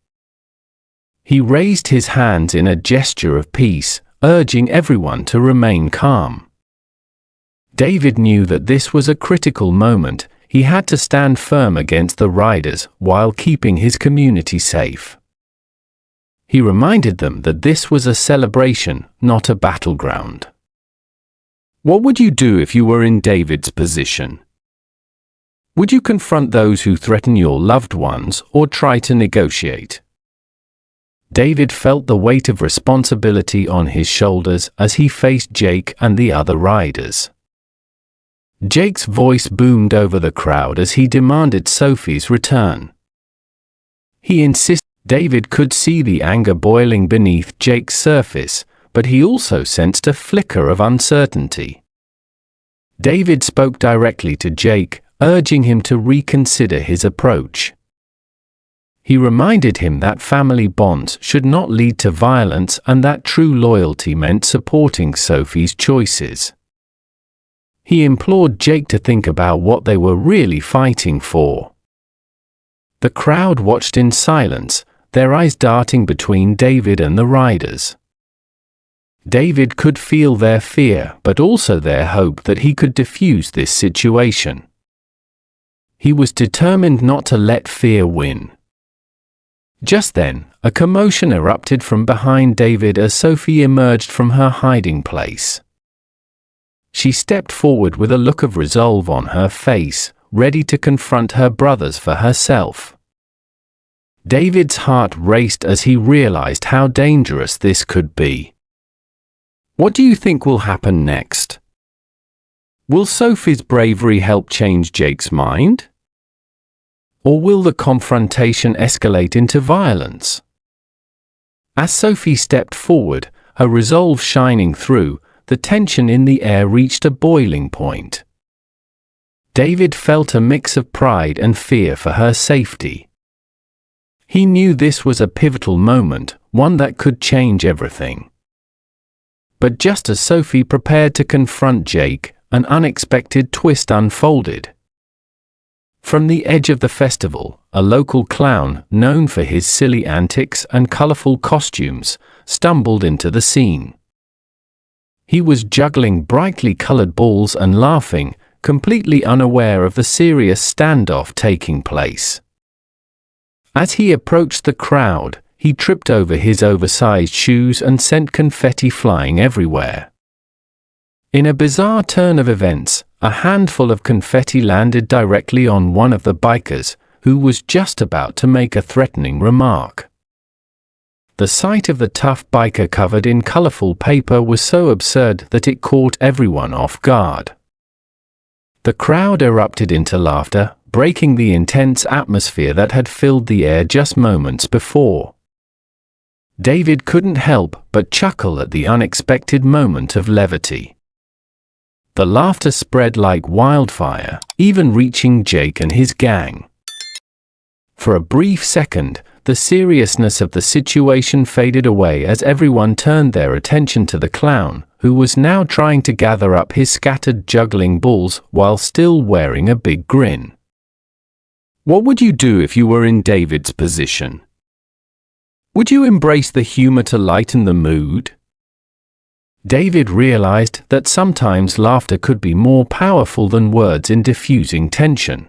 He raised his hands in a gesture of peace, urging everyone to remain calm. David knew that this was a critical moment. He had to stand firm against the riders while keeping his community safe. He reminded them that this was a celebration, not a battleground. What would you do if you were in David's position? Would you confront those who threaten your loved ones or try to negotiate? David felt the weight of responsibility on his shoulders as he faced Jake and the other riders. Jake's voice boomed over the crowd as he demanded Sophie's return. He insisted. David could see the anger boiling beneath Jake's surface, but he also sensed a flicker of uncertainty. David spoke directly to Jake, urging him to reconsider his approach. He reminded him that family bonds should not lead to violence and that true loyalty meant supporting Sophie's choices. He implored Jake to think about what they were really fighting for. The crowd watched in silence, their eyes darting between David and the riders. David could feel their fear, but also their hope that he could defuse this situation. He was determined not to let fear win. Just then, a commotion erupted from behind David as Sophie emerged from her hiding place. She stepped forward with a look of resolve on her face, ready to confront her brothers for herself. David's heart raced as he realized how dangerous this could be. What do you think will happen next? Will Sophie's bravery help change Jake's mind? Or will the confrontation escalate into violence? As Sophie stepped forward, her resolve shining through, the tension in the air reached a boiling point. David felt a mix of pride and fear for her safety. He knew this was a pivotal moment, one that could change everything. But just as Sophie prepared to confront Jake, an unexpected twist unfolded. From the edge of the festival, a local clown, known for his silly antics and colorful costumes, stumbled into the scene. He was juggling brightly colored balls and laughing, completely unaware of the serious standoff taking place. As he approached the crowd, he tripped over his oversized shoes and sent confetti flying everywhere. In a bizarre turn of events, a handful of confetti landed directly on one of the bikers, who was just about to make a threatening remark. The sight of the tough biker covered in colorful paper was so absurd that it caught everyone off guard. The crowd erupted into laughter, breaking the intense atmosphere that had filled the air just moments before. David couldn't help but chuckle at the unexpected moment of levity. The laughter spread like wildfire, even reaching Jake and his gang. For a brief second, the seriousness of the situation faded away as everyone turned their attention to the clown, who was now trying to gather up his scattered juggling balls while still wearing a big grin. What would you do if you were in David's position? Would you embrace the humor to lighten the mood? David realized that sometimes laughter could be more powerful than words in diffusing tension.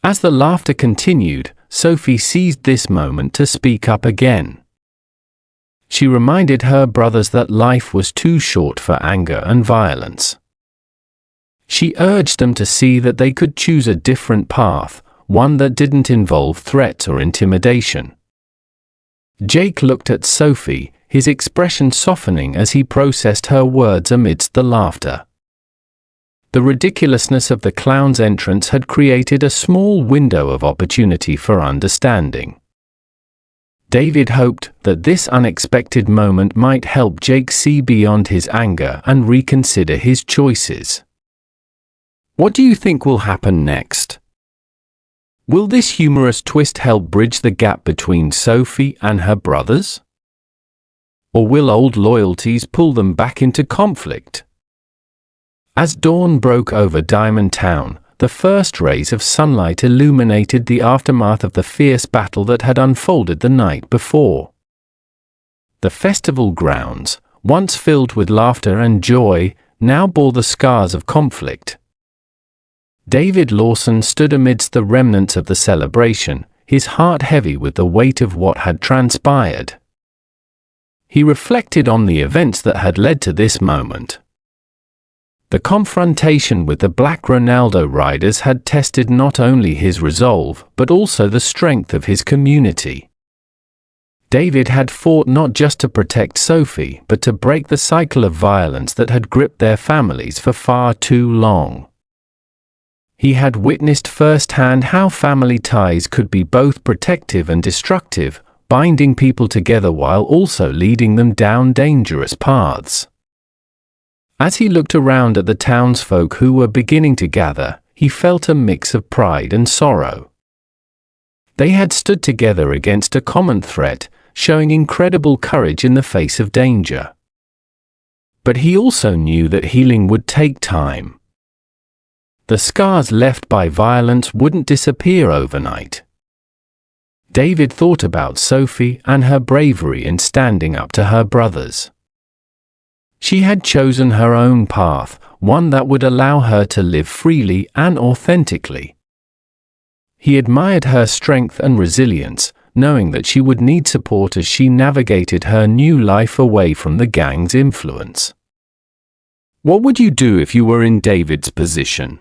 As the laughter continued, Sophie seized this moment to speak up again. She reminded her brothers that life was too short for anger and violence. She urged them to see that they could choose a different path, one that didn't involve threats or intimidation. Jake looked at Sophie, his expression softening as he processed her words amidst the laughter. The ridiculousness of the clown's entrance had created a small window of opportunity for understanding. David hoped that this unexpected moment might help Jake see beyond his anger and reconsider his choices. What do you think will happen next? Will this humorous twist help bridge the gap between Sophie and her brothers? Or will old loyalties pull them back into conflict? As dawn broke over Diamond Town, the first rays of sunlight illuminated the aftermath of the fierce battle that had unfolded the night before. The festival grounds, once filled with laughter and joy, now bore the scars of conflict. David Lawson stood amidst the remnants of the celebration, his heart heavy with the weight of what had transpired. He reflected on the events that had led to this moment. The confrontation with the Black Ronaldo riders had tested not only his resolve, but also the strength of his community. David had fought not just to protect Sophie, but to break the cycle of violence that had gripped their families for far too long. He had witnessed firsthand how family ties could be both protective and destructive, binding people together while also leading them down dangerous paths. As he looked around at the townsfolk who were beginning to gather, he felt a mix of pride and sorrow. They had stood together against a common threat, showing incredible courage in the face of danger. But he also knew that healing would take time. The scars left by violence wouldn't disappear overnight. David thought about Sophie and her bravery in standing up to her brothers. She had chosen her own path, one that would allow her to live freely and authentically. He admired her strength and resilience, knowing that she would need support as she navigated her new life away from the gang's influence. What would you do if you were in David's position?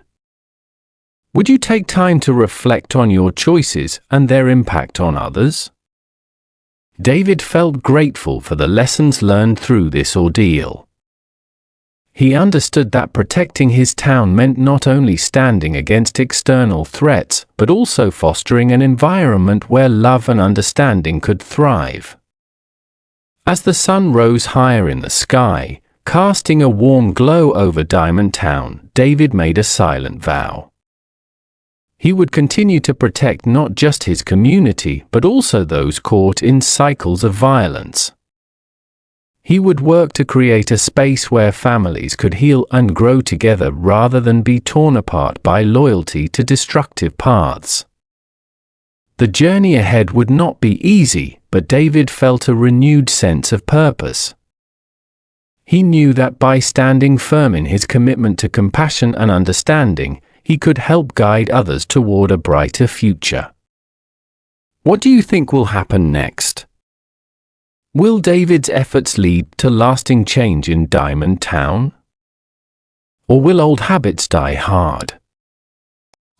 Would you take time to reflect on your choices and their impact on others? David felt grateful for the lessons learned through this ordeal. He understood that protecting his town meant not only standing against external threats, but also fostering an environment where love and understanding could thrive. As the sun rose higher in the sky, casting a warm glow over Diamond Town, David made a silent vow. He would continue to protect not just his community, but also those caught in cycles of violence. He would work to create a space where families could heal and grow together rather than be torn apart by loyalty to destructive paths. The journey ahead would not be easy, but David felt a renewed sense of purpose. He knew that by standing firm in his commitment to compassion and understanding, he could help guide others toward a brighter future. What do you think will happen next? Will David's efforts lead to lasting change in Diamond Town? Or will old habits die hard?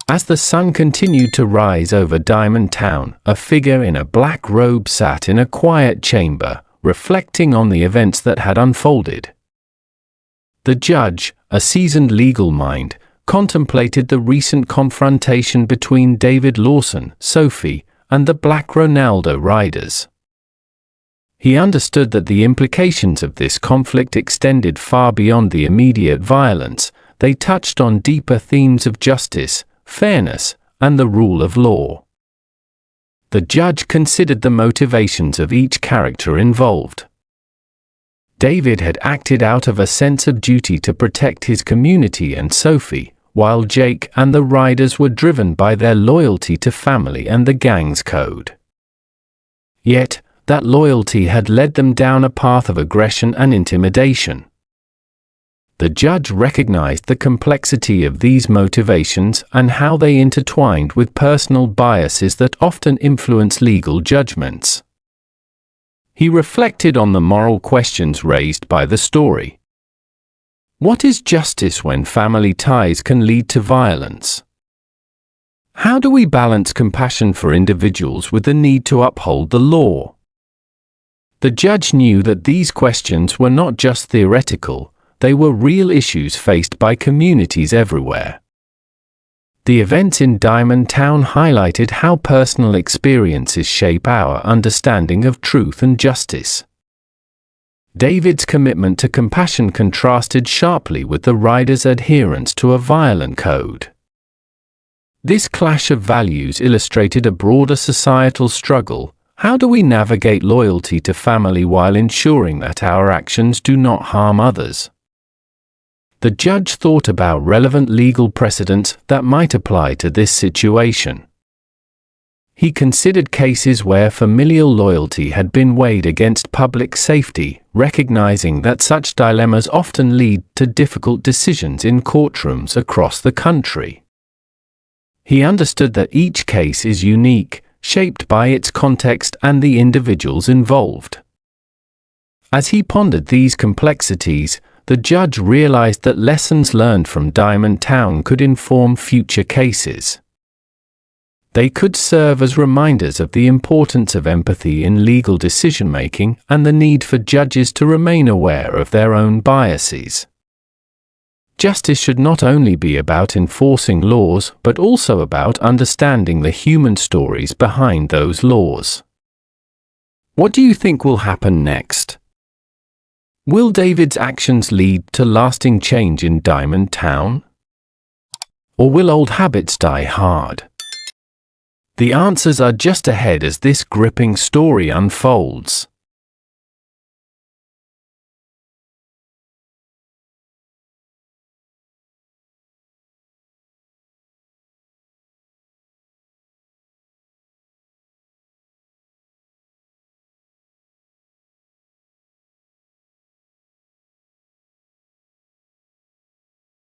As the sun continued to rise over Diamond Town, a figure in a black robe sat in a quiet chamber, reflecting on the events that had unfolded. The judge, a seasoned legal mind, contemplated the recent confrontation between David Lawson, Sophie, and the Black Ronaldo riders. He understood that the implications of this conflict extended far beyond the immediate violence. They touched on deeper themes of justice, fairness, and the rule of law. The judge considered the motivations of each character involved. David had acted out of a sense of duty to protect his community and Sophie, while Jake and the riders were driven by their loyalty to family and the gang's code. Yet, that loyalty had led them down a path of aggression and intimidation. The judge recognized the complexity of these motivations and how they intertwined with personal biases that often influence legal judgments. He reflected on the moral questions raised by the story. What is justice when family ties can lead to violence? How do we balance compassion for individuals with the need to uphold the law? The judge knew that these questions were not just theoretical, they were real issues faced by communities everywhere. The events in Diamond Town highlighted how personal experiences shape our understanding of truth and justice. David's commitment to compassion contrasted sharply with the riders' adherence to a violent code. This clash of values illustrated a broader societal struggle. How do we navigate loyalty to family while ensuring that our actions do not harm others? The judge thought about relevant legal precedents that might apply to this situation. He considered cases where familial loyalty had been weighed against public safety, recognizing that such dilemmas often lead to difficult decisions in courtrooms across the country. He understood that each case is unique, shaped by its context and the individuals involved. As he pondered these complexities, the judge realized that lessons learned from Diamond Town could inform future cases. They could serve as reminders of the importance of empathy in legal decision-making and the need for judges to remain aware of their own biases. Justice should not only be about enforcing laws, but also about understanding the human stories behind those laws. What do you think will happen next? Will David's actions lead to lasting change in Diamond Town? Or will old habits die hard? The answers are just ahead as this gripping story unfolds.